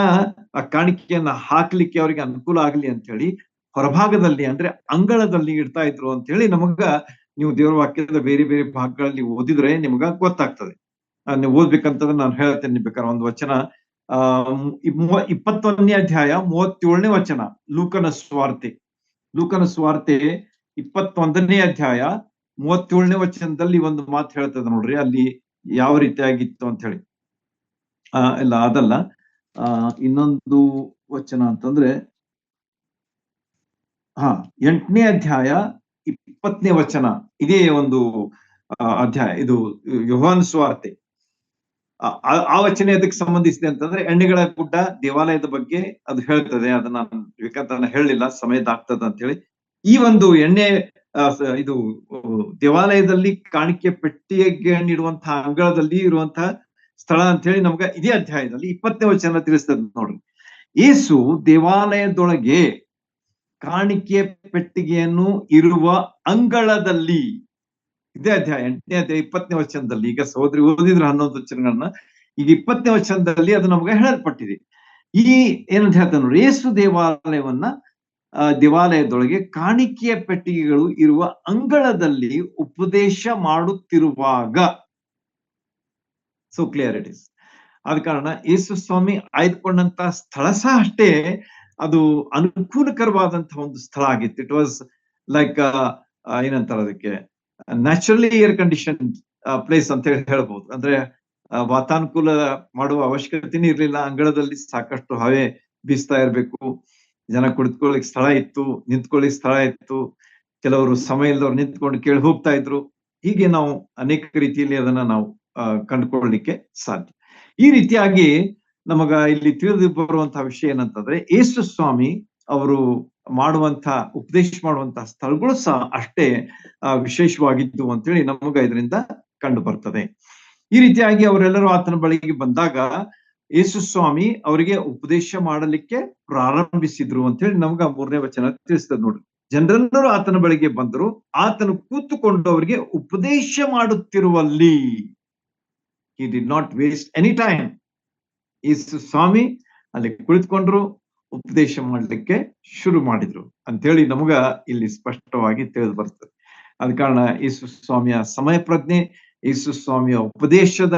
S1: ಆ ಕಾಣಿಕೆಯನ್ನ ಹಾಕ್ಲಿಕ್ಕೆ ಅವರಿಗೆ ಅನುಕೂಲ ಆಗ್ಲಿ ಅಂತ ಹೇಳಿ ಹೊರಭಾಗದಲ್ಲಿ ಅಂದ್ರೆ ಅಂಗಳದಲ್ಲಿ ಇಡ್ತಾ ಇದ್ರು ಅಂತ ಹೇಳಿ ನಮಗ, ನೀವು ದೇವರ ವಾಕ್ಯದ ಬೇರೆ ಬೇರೆ ಭಾಗಗಳಲ್ಲಿ ಓದಿದ್ರೆ ನಿಮಗ ಗೊತ್ತಾಗ್ತದೆ. ನೀವು ಓದ್ಬೇಕಂತಂದ್ರೆ ನಾನು ಹೇಳ್ತೇನೆ ಬೇಕಾದ್ರೆ ಒಂದು ವಚನ. 21ನೇ ಅಧ್ಯಾಯ 37ನೇ ವಚನ, ಲೂಕನ ಸುವಾರ್ತೆ 21ನೇ ಅಧ್ಯಾಯ 37ನೇ ವಚನದಲ್ಲಿ ಒಂದು ಮಾತು ಹೇಳ್ತದೆ ನೋಡ್ರಿ. ಅಲ್ಲಿ ಯಾವ ರೀತಿಯಾಗಿತ್ತು ಅಂತ ಹೇಳಿ. ಇಲ್ಲ ಅದಲ್ಲ, ಇನ್ನೊಂದು ವಚನ ಅಂತಂದ್ರೆ 8ನೇ ಅಧ್ಯಾಯ 20ನೇ ವಚನ. ಇದೇ ಒಂದು ಅಧ್ಯಾಯ, ಇದು ಯೋಹಾನ ಸುವಾರ್ತೆ. ಆ ವಚನ ಅದಕ್ಕೆ ಸಂಬಂಧಿಸಿದೆ ಅಂತಂದ್ರೆ ಎಣ್ಣೆಗಳ ಗುಡ್ಡ ದೇವಾಲಯದ ಬಗ್ಗೆ ಅದು ಹೇಳ್ತದೆ. ಅದನ್ನ ಬೇಕಾದ್ರೆ ಹೇಳಲಿಲ್ಲ, ಸಮಯದಾಗ್ತದ ಅಂತ ಹೇಳಿ. ಈ ಒಂದು ಇದು ದೇವಾಲಯದಲ್ಲಿ ಕಾಣಿಕೆ ಪೆಟ್ಟಿಗೆ ನೀಡುವಂತಹ ಅಂಗಳದಲ್ಲಿ ಇರುವಂತಹ ಸ್ಥಳ ಅಂತ ಹೇಳಿ ನಮ್ಗ ಇದೇ ಅಧ್ಯಾಯದಲ್ಲಿ 20ನೇ ವಚನ ತಿಳಿಸ್ತದೆ ನೋಡ್ರಿ. ಯೇಸು ದೇವಾಲಯದೊಳಗೆ ಕಾಣಿಕೆ ಪೆಟ್ಟಿಗೆಯನ್ನು ಇರುವ ಅಂಗಳದಲ್ಲಿ, ಇದೇ ಅಧ್ಯಾಯ 8ನೇ ಅಧ್ಯಾಯ 20ನೇ ವಚನದಲ್ಲಿ, ಈಗ ಸಹೋದರಿ ಓದಿದ್ರು 11 ವಚನಗಳನ್ನ, ಈಗ 20ನೇ ವಚನದಲ್ಲಿ ಅದು ನಮ್ಗೆ ಹೇಳಲ್ಪಟ್ಟಿದೆ. ಏನಂತ ಹೇಳ್ತಾನೆ ನೋಡಿ, ಯೇಸು ದೇವಾಲಯದೊಳಗೆ ಕಾಣಿಕೆಯ ಪೆಟ್ಟಿಗೆಗಳು ಇರುವ ಅಂಗಳದಲ್ಲಿ ಉಪದೇಶ ಮಾಡುತ್ತಿರುವಾಗ. So clear it is. ಆದ ಕಾರಣ ಯೇಸು ಸ್ವಾಮಿ ಆಯ್ದುಕೊಂಡಂತಹ ಸ್ಥಳ ಸಹ ಅಷ್ಟೇ ಅದು ಅನುಕೂಲಕರವಾದಂತಹ ಒಂದು ಸ್ಥಳ ಆಗಿತ್ತು. ಇಟ್ ವಾಸ್ ಲೈಕ್ ಏನಂತಾರೆ ಅದಕ್ಕೆ, ನ್ಯಾಚುರಲಿ ಏರ್ ಕಂಡೀಷನ್ ಪ್ಲೇಸ್ ಅಂತ ಹೇಳ್ಬಹುದು. ಅಂದ್ರೆ ವಾತಾನುಕೂಲ ಮಾಡುವ ಅವಶ್ಯಕತೆನೇ ಇರ್ಲಿಲ್ಲ. ಅಂಗಳದಲ್ಲಿ ಸಾಕಷ್ಟು ಹವೆ ಬೀಸ್ತಾ ಇರ್ಬೇಕು, ಜನ ಕುಳಿತುಕೊಳ್ಳಿಕ್ ಸ್ಥಳ ಇತ್ತು, ನಿಂತ್ಕೊಳ್ಳಿಕ್ ಸ್ಥಳ ಇತ್ತು, ಕೆಲವರು ಸಮಯ ಇಲ್ದವ್ರು ನಿಂತ್ಕೊಂಡು ಕೇಳಿ ಹೋಗ್ತಾ ಇದ್ರು. ಹೀಗೆ ನಾವು ಅನೇಕ ರೀತಿಯಲ್ಲಿ ಅದನ್ನ ನಾವು ಕಂಡುಕೊಳ್ಳಲಿಕ್ಕೆ ಸಾಧ್ಯ. ಈ ರೀತಿಯಾಗಿ ನಮಗ ಇಲ್ಲಿ ತಿಳಿದು ಬರುವಂತಹ ವಿಷಯ ಏನಂತಂದ್ರೆ, ಯೇಸು ಸ್ವಾಮಿ ಅವರು ಉಪದೇಶ ಮಾಡುವಂತಹ ಸ್ಥಳಗಳು ಸಹ ಅಷ್ಟೇ ವಿಶೇಷವಾಗಿದ್ದು ಅಂತೇಳಿ ನಮಗ ಇದರಿಂದ ಕಂಡು ಬರ್ತದೆ. ಈ ರೀತಿಯಾಗಿ ಅವರೆಲ್ಲರೂ ಆತನ ಬಳಿಗೆ ಬಂದಾಗ ಯೇಸು ಸ್ವಾಮಿ ಅವರಿಗೆ ಉಪದೇಶ ಮಾಡಲಿಕ್ಕೆ ಪ್ರಾರಂಭಿಸಿದ್ರು ಅಂತ ಹೇಳಿ ನಮ್ಗ 3ನೇ ವಚನ ತಿಳಿಸ್ತದೆ ನೋಡ್ರಿ. ಜನರೆಲ್ಲರೂ ಆತನ ಬಳಿಗೆ ಬಂದರು, ಆತನು ಕೂತುಕೊಂಡು ಅವರಿಗೆ ಉಪದೇಶ ಮಾಡುತ್ತಿರುವಲ್ಲಿ. He did not waste any time. ಯೇಸು ಸ್ವಾಮಿ ಅಲ್ಲಿ ಕುಳಿತುಕೊಂಡ್ರು, ಉಪದೇಶ ಮಾಡಲಿಕ್ಕೆ ಶುರು ಮಾಡಿದ್ರು ಅಂತ ಹೇಳಿ ನಮಗ ಇಲ್ಲಿ ಸ್ಪಷ್ಟವಾಗಿ ತಿಳಿದು ಬರ್ತದೆ. ಆದ ಕಾರಣ ಯೇಸು ಸ್ವಾಮಿಯ ಸಮಯ ಪ್ರಜ್ಞೆ, ಯೇಸು ಸ್ವಾಮಿಯ ಉಪದೇಶದ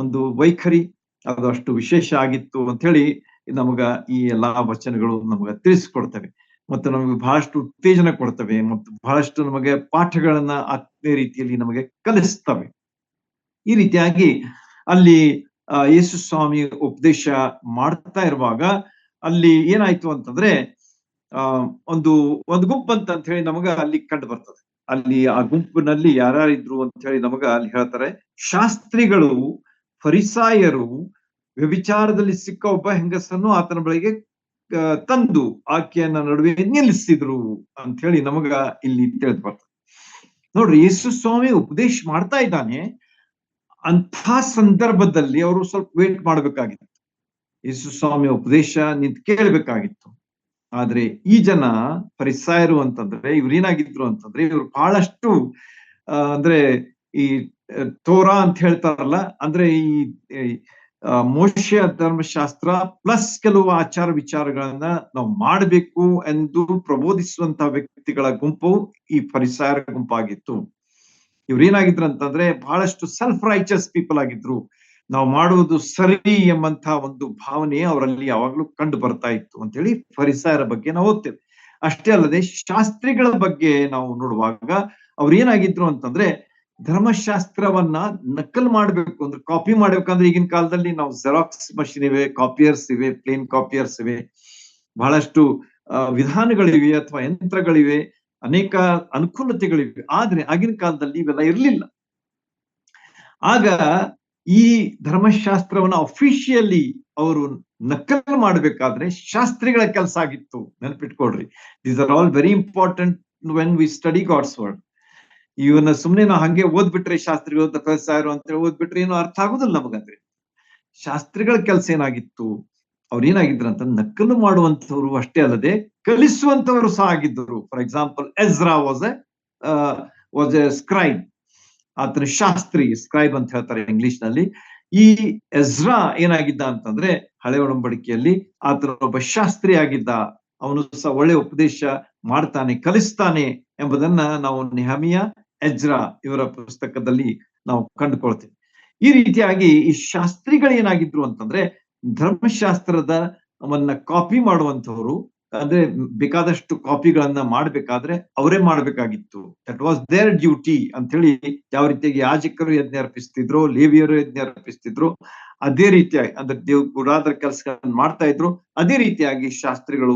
S1: ಒಂದು ವೈಖರಿ ಅದು ಅಷ್ಟು ವಿಶೇಷ ಆಗಿತ್ತು ಅಂತ ಹೇಳಿ ನಮಗ ಈ ಎಲ್ಲಾ ವಚನಗಳು ನಮಗ ತಿಳಿಸಿಕೊಡ್ತವೆ ಮತ್ತು ನಮಗೆ ಬಹಳಷ್ಟು ಉತ್ತೇಜನ ಕೊಡ್ತವೆ ಮತ್ತು ಬಹಳಷ್ಟು ನಮಗೆ ಪಾಠಗಳನ್ನ ಆತ್ಮೀಯ ರೀತಿಯಲ್ಲಿ ನಮಗೆ ಕಲಿಸ್ತವೆ. ಈ ರೀತಿಯಾಗಿ ಅಲ್ಲಿ ಯೇಸು ಸ್ವಾಮಿ ಉಪದೇಶ ಮಾಡ್ತಾ ಇರುವಾಗ ಅಲ್ಲಿ ಏನಾಯ್ತು ಅಂತಂದ್ರೆ ಒಂದು ಗುಂಪು ಅಂತ ಹೇಳಿ ನಮಗ ಅಲ್ಲಿ ಕಂಡು ಬರ್ತದೆ. ಅಲ್ಲಿ ಆ ಗುಂಪಿನಲ್ಲಿ ಯಾರ್ಯಾರಿದ್ರು ಅಂತ ಹೇಳಿ ನಮಗ ಅಲ್ಲಿ ಹೇಳ್ತಾರೆ. ಶಾಸ್ತ್ರಿಗಳು, ಫರಿಸಾಯರು, ವ್ಯಭಿಚಾರದಲ್ಲಿ ಸಿಕ್ಕ ಒಬ್ಬ ಹೆಂಗಸನ್ನು ಆತನ ಬಳಿಗೆ ತಂದು ಆಕೆಯನ್ನ ನಡುವೆ ನಿಲ್ಲಿಸಿದ್ರು ಅಂತ ಹೇಳಿ ನಮಗ ಇಲ್ಲಿ ತಿಳಿದು ಬರ್ತದೆ. ನೋಡ್ರಿ, ಯೇಸು ಸ್ವಾಮಿ ಉಪದೇಶ ಮಾಡ್ತಾ ಇದ್ದಾನೆ. ಅಂಥ ಸಂದರ್ಭದಲ್ಲಿ ಅವರು ಸ್ವಲ್ಪ ವೇಟ್ ಮಾಡ್ಬೇಕಾಗಿತ್ತು. ಯೇಸು ಸ್ವಾಮಿ ಉಪದೇಶ ನಿಂತು ಕೇಳ್ಬೇಕಾಗಿತ್ತು. ಆದ್ರೆ ಈ ಜನ ಫರಿಸಾಯರು ಅಂತಂದ್ರೆ ಇವ್ರೇನಾಗಿದ್ರು ಅಂತಂದ್ರೆ ಇವ್ರು ಬಹಳಷ್ಟು ಅಂದ್ರೆ ಈ ತೋರಾ ಅಂತ ಹೇಳ್ತಾರಲ್ಲ, ಅಂದ್ರೆ ಈ ಮೋಶೆಯ ಧರ್ಮಶಾಸ್ತ್ರ ಪ್ಲಸ್ ಕೆಲವು ಆಚಾರ ವಿಚಾರಗಳನ್ನ ನಾವು ಮಾಡಬೇಕು ಎಂದು ಪ್ರಬೋಧಿಸುವಂತಹ ವ್ಯಕ್ತಿಗಳ ಗುಂಪು ಈ ಫರಿಸಾಯರ ಗುಂಪಾಗಿತ್ತು. ಇವ್ರೇನಾಗಿದ್ರು ಅಂತಂದ್ರೆ ಬಹಳಷ್ಟು ಸೆಲ್ಫ್ ರೈಚಸ್ ಪೀಪಲ್ ಆಗಿದ್ರು. ನಾವು ಮಾಡುವುದು ಸರಿ ಎಂಬಂತ ಒಂದು ಭಾವನೆ ಅವರಲ್ಲಿ ಯಾವಾಗ್ಲೂ ಕಂಡು ಬರ್ತಾ ಇತ್ತು ಅಂತ ಹೇಳಿ ಫರಿಸಾಯರ ಬಗ್ಗೆ ನಾವು ಓದ್ತೇವೆ. ಅಷ್ಟೇ ಅಲ್ಲದೆ ಶಾಸ್ತ್ರಿಗಳ ಬಗ್ಗೆ ನಾವು ನೋಡುವಾಗ ಅವ್ರೇನಾಗಿದ್ರು ಅಂತಂದ್ರೆ ಧರ್ಮಶಾಸ್ತ್ರವನ್ನ ನಕಲ್ ಮಾಡ್ಬೇಕು ಅಂದ್ರೆ ಕಾಪಿ ಮಾಡ್ಬೇಕಂದ್ರೆ ಈಗಿನ ಕಾಲದಲ್ಲಿ ನಾವು ಜೆರಾಕ್ಸ್ ಮಷಿನ್ ಇವೆ, ಕಾಪಿಯರ್ಸ್ ಇವೆ, ಪ್ಲೇನ್ ಕಾಪಿಯರ್ಸ್ ಇವೆ, ಬಹಳಷ್ಟು ವಿಧಾನಗಳಿವೆ ಅಥವಾ ಯಂತ್ರಗಳಿವೆ, ಅನೇಕ ಅನುಕೂಲತೆಗಳಿವೆ. ಆದ್ರೆ ಆಗಿನ ಕಾಲದಲ್ಲಿ ಇವೆಲ್ಲ ಇರಲಿಲ್ಲ. ಆಗ ಈ ಧರ್ಮಶಾಸ್ತ್ರವನ್ನ ಅಫಿಷಿಯಲಿ ಅವರು ನಕಲ್ ಮಾಡ್ಬೇಕಾದ್ರೆ ಶಾಸ್ತ್ರಿಗಳ ಕೆಲಸ ಆಗಿತ್ತು. ನೆನಪಿಟ್ಕೊಳ್ರಿ, these are all very important when we study God's word. ಇವನ್ನ ಸುಮ್ನೆ ನಾವು ಹಂಗೆ ಓದ್ಬಿಟ್ರೆ ಶಾಸ್ತ್ರಿಗಳು ಫರಿಸಾಯರು ಅಂತ ಹೇಳಿ ಓದ್ಬಿಟ್ರೆ ಏನು ಅರ್ಥ ಆಗುದಿಲ್ಲ ನಮಗಂದ್ರೆ. ಶಾಸ್ತ್ರಿಗಳ ಕೆಲಸ ಏನಾಗಿತ್ತು, ಅವ್ರು ಏನಾಗಿದ್ರು ಅಂತ ನಕಲು ಮಾಡುವಂತವ್ರು ಅಷ್ಟೇ ಅಲ್ಲದೆ ಕಲಿಸುವಂತವರು ಸಹ ಆಗಿದ್ದರು. For example Ezra was A scribe. ಆತನ ಶಾಸ್ತ್ರಿ, ಸ್ಕ್ರೈಬ್ ಅಂತ ಹೇಳ್ತಾರೆ ಇಂಗ್ಲಿಷ್ ನಲ್ಲಿ. ಈ ಎಜ್ರಾ ಏನಾಗಿದ್ದ ಅಂತಂದ್ರೆ ಹಳೆ ಒಡಂಬಡಿಕೆಯಲ್ಲಿ ಆತನ ಒಬ್ಬ ಶಾಸ್ತ್ರಿ ಆಗಿದ್ದ. ಅವನು ಸಹ ಒಳ್ಳೆ ಉಪದೇಶ ಮಾಡ್ತಾನೆ, ಕಲಿಸ್ತಾನೆ ಎಂಬುದನ್ನ ನಾವು ನೆಹಮಿಯ, ಎಜ್ರಾ ಇವರ ಪುಸ್ತಕದಲ್ಲಿ ನಾವು ಕಂಡುಕೊಳ್ತೇವೆ. ಈ ರೀತಿಯಾಗಿ ಈ ಶಾಸ್ತ್ರಿಗಳು ಏನಾಗಿದ್ರು ಅಂತಂದ್ರೆ ಧರ್ಮಶಾಸ್ತ್ರದ ಅವನ್ನ ಕಾಪಿ ಮಾಡುವಂತವರು. ಅಂದ್ರೆ ಬೇಕಾದಷ್ಟು ಕಾಪಿಗಳನ್ನ ಮಾಡ್ಬೇಕಾದ್ರೆ ಅವರೇ ಮಾಡ್ಬೇಕಾಗಿತ್ತು. ದಟ್ ವಾಸ್ ದೇರ್ ಡ್ಯೂಟಿ ಅಂತ ಹೇಳಿ. ಯಾವ ರೀತಿಯಾಗಿ ಯಾಜಕರು ಯಜ್ಞ ಅರ್ಪಿಸ್ತಿದ್ರು, ಲೇವಿಯರು ಯಜ್ಞ ಅರ್ಪಿಸ್ತಿದ್ರು, ಅದೇ ರೀತಿಯಾಗಿ ಅಂದ್ರೆ ಗುಡಾದರ ಕೆಲಸಗಳನ್ನ ಮಾಡ್ತಾ ಇದ್ರು. ಅದೇ ರೀತಿಯಾಗಿ ಶಾಸ್ತ್ರಿಗಳು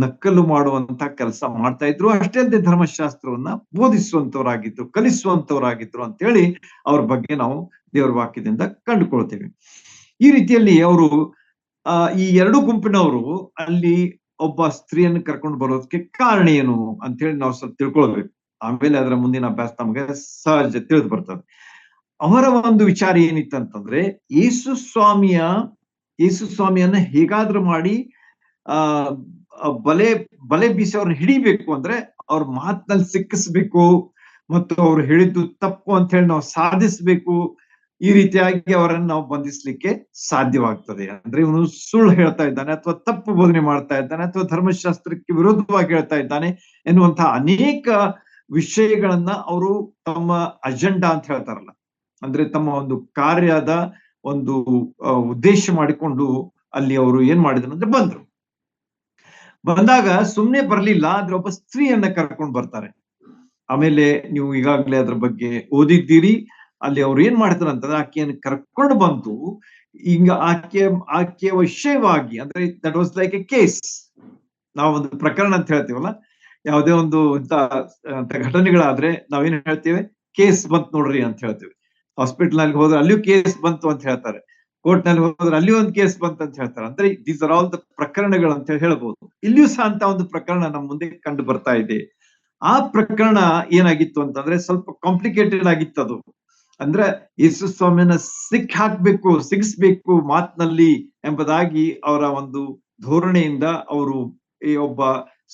S1: ನಕಲು ಮಾಡುವಂತ ಕೆಲಸ ಮಾಡ್ತಾ ಇದ್ರು. ಅಷ್ಟೇ ಅಲ್ಲದೆ ಧರ್ಮಶಾಸ್ತ್ರವನ್ನ ಬೋಧಿಸುವಂತವರಾಗಿದ್ರು, ಕಲಿಸುವಂತವರಾಗಿದ್ರು ಅಂತ ಹೇಳಿ ಅವ್ರ ಬಗ್ಗೆ ನಾವು ದೇವರ ವಾಕ್ಯದಿಂದ ಕಂಡುಕೊಳ್ತೇವೆ. ಈ ರೀತಿಯಲ್ಲಿ ಅವರು ಈ ಎರಡು ಗುಂಪಿನವರು ಅಲ್ಲಿ ಒಬ್ಬ ಸ್ತ್ರೀಯನ್ನು ಕರ್ಕೊಂಡು ಬರೋದಕ್ಕೆ ಕಾರಣ ಏನು ಅಂತ ಹೇಳಿ ನಾವು ಸ್ವಲ್ಪ ತಿಳ್ಕೊಳ್ಬೇಕು. ಆಮೇಲೆ ಅದರ ಮುಂದಿನ ಅಭ್ಯಾಸ ನಮಗೆ ಸಹಜ ತಿಳಿದು ಬರ್ತದೆ. ಅವರ ಒಂದು ವಿಚಾರ ಏನಿತ್ತಂತಂದ್ರೆ ಯೇಸು ಸ್ವಾಮಿಯನ್ನ ಹೇಗಾದ್ರೂ ಮಾಡಿ ಬಲೆ ಬೀಸಿ ಅವ್ರನ್ನ ಹಿಡಿಬೇಕು, ಅಂದ್ರೆ ಅವ್ರ ಮಾತಿನಲ್ಲಿ ಸಿಕ್ಕಿಸ್ಬೇಕು ಮತ್ತು ಅವ್ರು ಹೇಳಿದ್ದು ತಪ್ಪು ಅಂತ ಹೇಳಿ ನಾವು ಸಾಧಿಸ್ಬೇಕು. ಈ ರೀತಿಯಾಗಿ ಅವರನ್ನು ನಾವು ಬಂಧಿಸ್ಲಿಕ್ಕೆ ಸಾಧ್ಯವಾಗ್ತದೆ. ಅಂದ್ರೆ ಇವನು ಸುಳ್ಳು ಹೇಳ್ತಾ ಇದ್ದಾನೆ ಅಥವಾ ತಪ್ಪು ಬೋಧನೆ ಮಾಡ್ತಾ ಇದ್ದಾನೆ ಅಥವಾ ಧರ್ಮಶಾಸ್ತ್ರಕ್ಕೆ ವಿರೋಧವಾಗಿ ಹೇಳ್ತಾ ಇದ್ದಾನೆ ಎನ್ನುವಂತಹ ಅನೇಕ ವಿಷಯಗಳನ್ನ ಅವರು ತಮ್ಮ ಅಜೆಂಡಾ ಅಂತ ಹೇಳ್ತಾರಲ್ಲ, ಅಂದ್ರೆ ತಮ್ಮ ಒಂದು ಕಾರ್ಯದ ಒಂದು ಉದ್ದೇಶ ಮಾಡಿಕೊಂಡು ಅಲ್ಲಿ ಅವರು ಏನ್ ಮಾಡಿದ್ರು ಅಂದ್ರೆ ಬಂದಾಗ ಸುಮ್ನೆ ಬರ್ಲಿಲ್ಲ, ಆದ್ರೆ ಒಬ್ಬ ಸ್ತ್ರೀಯನ್ನ ಕರ್ಕೊಂಡು ಬರ್ತಾರೆ. ಆಮೇಲೆ ನೀವು ಈಗಾಗಲೇ ಅದ್ರ ಬಗ್ಗೆ ಓದಿದ್ದೀರಿ. ಅಲ್ಲಿ ಅವ್ರು ಏನ್ ಮಾಡ್ತಾರೆ ಅಂತಂದ್ರೆ ಆಕೆಯನ್ನು ಕರ್ಕೊಂಡು ಬಂದು ಹಿಂಗ ಆಕೆಯ ವಿಷಯವಾಗಿ, ಅಂದ್ರೆ that was like A case. ನಾವೊಂದು ಪ್ರಕರಣ ಅಂತ ಹೇಳ್ತೀವಲ್ಲ, ಯಾವುದೇ ಒಂದು ಇಂತ ಘಟನೆಗಳಾದ್ರೆ ನಾವೇನ್ ಹೇಳ್ತೇವೆ, ಕೇಸ್ ಬಂತು ನೋಡ್ರಿ ಅಂತ ಹೇಳ್ತೇವೆ. ಹಾಸ್ಪಿಟಲ್ ನಲ್ಲಿ ಹೋದ್ರೆ ಅಲ್ಲಿಯೂ ಕೇಸ್ ಬಂತು ಅಂತ ಹೇಳ್ತಾರೆ, ಕೋರ್ಟ್ ನಲ್ಲಿ ಹೋದ್ರೆ ಅಲ್ಲಿಯೂ ಒಂದು ಕೇಸ್ ಬಂತು ಅಂತ ಹೇಳ್ತಾರೆ. ಅಂದ್ರೆ ದೀಸ್ ಆರ್ ಆಲ್ ದ ಪ್ರಕರಣಗಳು ಅಂತ ಹೇಳಿ ಹೇಳ್ಬೋದು. ಇಲ್ಲಿಯೂ ಸಹ ಅಂತ ಒಂದು ಪ್ರಕರಣ ನಮ್ಮ ಮುಂದೆ ಕಂಡು ಬರ್ತಾ ಇದೆ. ಆ ಪ್ರಕರಣ ಏನಾಗಿತ್ತು ಅಂತಂದ್ರೆ ಸ್ವಲ್ಪ ಕಾಂಪ್ಲಿಕೇಟೆಡ್ ಆಗಿತ್ತು ಅದು. ಅಂದ್ರೆ ಯೇಸು ಸ್ವಾಮಿಯನ್ನ ಸಿಗಿಸ್ಬೇಕು ಮಾತಿನಲ್ಲಿ ಎಂಬುದಾಗಿ ಅವರ ಒಂದು ಧೋರಣೆಯಿಂದ ಅವರು ಈ ಒಬ್ಬ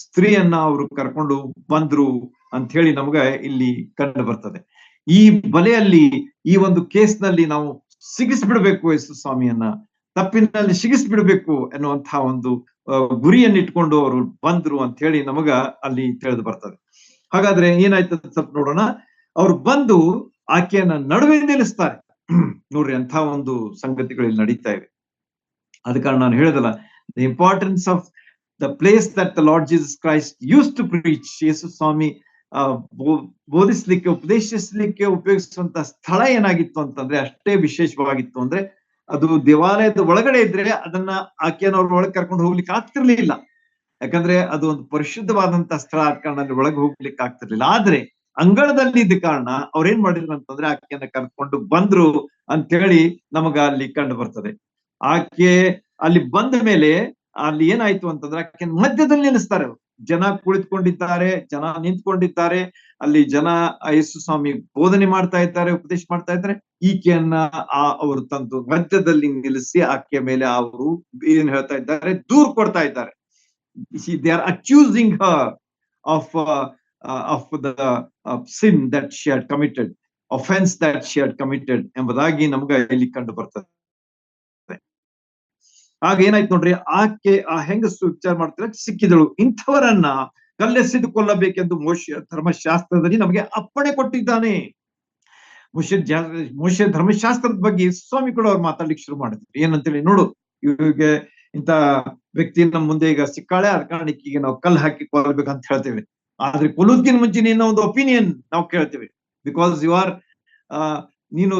S1: ಸ್ತ್ರೀಯನ್ನ ಅವರು ಕರ್ಕೊಂಡು ಬಂದ್ರು ಅಂತ ಹೇಳಿ ನಮ್ಗ ಇಲ್ಲಿ ಕಂಡು ಬರ್ತದೆ. ಈ ಬಲೆಯಲ್ಲಿ, ಈ ಒಂದು ಕೇಸ್ನಲ್ಲಿ ನಾವು ಸಿಗಿಸ್ಬಿಡ್ಬೇಕು ಯೇಸು ಸ್ವಾಮಿಯನ್ನ, ತಪ್ಪಿನಲ್ಲಿ ಸಿಗಿಸ್ಬಿಡ್ಬೇಕು ಎನ್ನುವಂತಹ ಒಂದು ಗುರಿಯನ್ನಿಟ್ಕೊಂಡು ಅವರು ಬಂದ್ರು ಅಂತ ಹೇಳಿ ನಮಗ ಅಲ್ಲಿ ತಿಳಿದು ಬರ್ತದೆ. ಹಾಗಾದ್ರೆ ಏನಾಯ್ತು ಅಂತ ಸ್ವಲ್ಪ ನೋಡೋಣ. ಅವ್ರು ಬಂದು ಆಕೆಯನ್ನ ನಡುವೆ ನಿಲ್ಲಿಸ್ತಾರೆ. ನೋಡ್ರಿ, ಅಂತ ಒಂದು ಸಂಗತಿಗಳು ಇಲ್ಲಿ ನಡೀತಾ ಇವೆ. ಅದ ಕಾರಣ ನಾನು ಹೇಳಿದಲ್ಲ, the importance of the place that the Lord Jesus Christ use to preach. Yesu Swami ಬೋಧಿಸ್ಲಿಕ್ಕೆ, ಉಪದೇಶಿಸ್ಲಿಕ್ಕೆ ಉಪಯೋಗಿಸುವಂತ ಸ್ಥಳ ಏನಾಗಿತ್ತು ಅಂತಂದ್ರೆ ಅಷ್ಟೇ ವಿಶೇಷವಾಗಿತ್ತು. ಅಂದ್ರೆ ಅದು ದೇವಾಲಯದ ಒಳಗಡೆ ಇದ್ರೆ ಅದನ್ನ ಆಕೆಯನ್ನು ಅವ್ರ ಒಳಗೆ ಕರ್ಕೊಂಡು ಹೋಗ್ಲಿಕ್ಕೆ ಆಗ್ತಿರ್ಲಿಲ್ಲ. ಯಾಕಂದ್ರೆ ಅದು ಒಂದು ಪರಿಶುದ್ಧವಾದಂತಹ ಸ್ಥಳ ಆದ ಕಾರಣ ಅಲ್ಲಿ ಒಳಗೆ ಹೋಗ್ಲಿಕ್ಕೆ ಆಗ್ತಿರ್ಲಿಲ್ಲ. ಆದ್ರೆ ಅಂಗಳದಲ್ಲಿ ಇದ್ದ ಕಾರಣ ಅವ್ರೇನ್ ಮಾಡಿದ್ರು ಅಂತಂದ್ರೆ ಆಕೆಯನ್ನ ಕರ್ಕೊಂಡು ಬಂದ್ರು ಅಂತ ಹೇಳಿ ನಮಗ ಅಲ್ಲಿ ಕಂಡು ಬರ್ತದೆ. ಆಕೆ ಅಲ್ಲಿ ಬಂದ ಮೇಲೆ ಅಲ್ಲಿ ಏನಾಯ್ತು ಅಂತಂದ್ರೆ ಆಕೆ ಮಧ್ಯದಲ್ಲಿ ನಿಲ್ಲಿಸ್ತಾರೆ ಅವ್ರು. ಜನ ಕುಳಿತುಕೊಂಡಿದ್ದಾರೆ, ಜನ ನಿಂತ್ಕೊಂಡಿದ್ದಾರೆ, ಅಲ್ಲಿ ಜನ ಯೇಸು ಸ್ವಾಮಿ ಬೋಧನೆ ಮಾಡ್ತಾ ಇದ್ದಾರೆ, ಉಪದೇಶ ಮಾಡ್ತಾ ಇದ್ದಾರೆ. ಈಕೆಯನ್ನ ಅವರು ತಂದು ಮಧ್ಯದಲ್ಲಿ ನಿಲ್ಲಿಸಿ ಆಕೆಯ ಮೇಲೆ ಅವರು ಏನ್ ಹೇಳ್ತಾ ಇದ್ದಾರೆ, ದೂರ್ ಕೊಡ್ತಾ ಇದ್ದಾರೆ. They are accusing her of the sin that she had committed, offense that she had committed ಎಂಬುದಾಗಿ ನಮ್ಗೆ ಇಲ್ಲಿ ಕಂಡು ಬರ್ತದೆ. ಆಗ ಏನಾಯ್ತು ನೋಡ್ರಿ, ಆಕೆ ಆ ಹೆಂಗಸು ವಿಚಾರ ಮಾಡ್ತಾರೆ, ಸಿಕ್ಕಿದಳು. ಇಂಥವರನ್ನ ಕಲ್ಲೆಸೆದು ಕೊಲ್ಲಬೇಕೆಂದು ಮೋಶೆ ಧರ್ಮಶಾಸ್ತ್ರದಲ್ಲಿ ನಮಗೆ ಅಪ್ಪಣೆ ಕೊಟ್ಟಿದ್ದಾನೆ. ಮೋಶೆ ಧರ್ಮಶಾಸ್ತ್ರದ ಬಗ್ಗೆ ಸ್ವಾಮಿ ಕೂಡ ಅವ್ರು ಮಾತಾಡ್ಲಿಕ್ಕೆ ಶುರು ಮಾಡಿದ್ರು. ಏನಂತೇಳಿ ನೋಡು, ಇವಾಗ ಇಂತ ವ್ಯಕ್ತಿ ನಮ್ಮ ಮುಂದೆ ಈಗ ಸಿಕ್ಕಾಳೆ, ಅದ ಕಾರಣಕ್ಕೆ ಈಗ ನಾವು ಕಲ್ಲು ಹಾಕಿ ಕೊಲ್ಲಬೇಕಂತ ಹೇಳ್ತೇವೆ. ಆದ್ರೆ ಕೊಲ್ಲೋದಕ್ಕಿಂತ ಮುಂಚೆ ನಿನ್ನ ಒಂದು ಒಪಿನಿಯನ್ ನಾವು ಕೇಳ್ತೇವೆ. ಬಿಕಾಸ್ ಯು ಆರ್ ನೀನು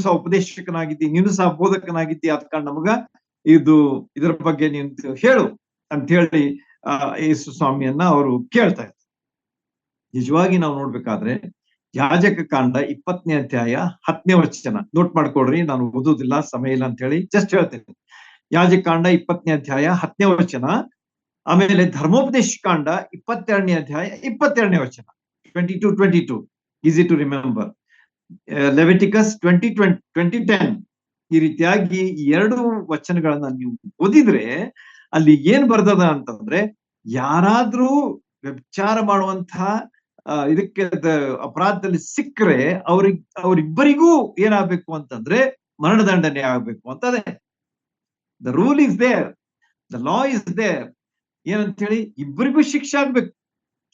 S1: ಸಹ ಉಪದೇಶಕನಾಗಿದ್ದಿ, ನೀನು ಸಹ ಬೋಧಕನಾಗಿದ್ದಿ, ಅದ ಕಾರಣ ನಮಗ ಇದರ ಬಗ್ಗೆ ನೀನು ಹೇಳು ಅಂತ ಹೇಳಿ ಯೇಸು ಸ್ವಾಮಿಯನ್ನ ಅವರು ಕೇಳ್ತಾ ಇದ್ರು. ನಿಜವಾಗಿ ನಾವು ನೋಡ್ಬೇಕಾದ್ರೆ ಯಾಜಕ ಕಾಂಡ 20ನೇ ಅಧ್ಯಾಯ 10ನೇ ವಚನ ನೋಟ್ ಮಾಡ್ಕೊಡ್ರಿ, ನಾನು ಓದುದಿಲ್ಲ, ಸಮಯ ಇಲ್ಲ ಅಂತ ಹೇಳಿ ಜಸ್ಟ್ ಹೇಳ್ತೇನೆ. ಯಾಜಕ ಕಾಂಡ 20ನೇ ಅಧ್ಯಾಯ 10ನೇ ವಚನ, ಆಮೇಲೆ ಧರ್ಮೋಪದೇಶ ಕಾಂಡ 22ನೇ ಅಧ್ಯಾಯ 22ನೇ ವಚನ, 22 ಈಸಿ ಟು ರಿಮೆಂಬರ್. ಲೆವಿಟಿಕಸ್ 20:10 ಈ ರೀತಿಯಾಗಿ 2 ವಚನಗಳನ್ನ ನೀವು ಓದಿದ್ರೆ ಅಲ್ಲಿ ಏನ್ ಬರ್ದದ ಅಂತಂದ್ರೆ, ಯಾರಾದ್ರೂ ವ್ಯಭಿಚಾರ ಮಾಡುವಂತಹ ಇದಕ್ಕೆ ಅಪರಾಧದಲ್ಲಿ ಸಿಕ್ಕರೆ ಅವರಿಬ್ಬರಿಗೂ ಏನಾಗಬೇಕು ಅಂತಂದ್ರೆ ಮರಣದಂಡನೆ ಆಗ್ಬೇಕು ಅಂತದೆ. The rule is there, the law is there. ಏನಂತ ಹೇಳಿ ಇಬ್ಬರಿಗೂ ಶಿಕ್ಷೆ ಆಗ್ಬೇಕು.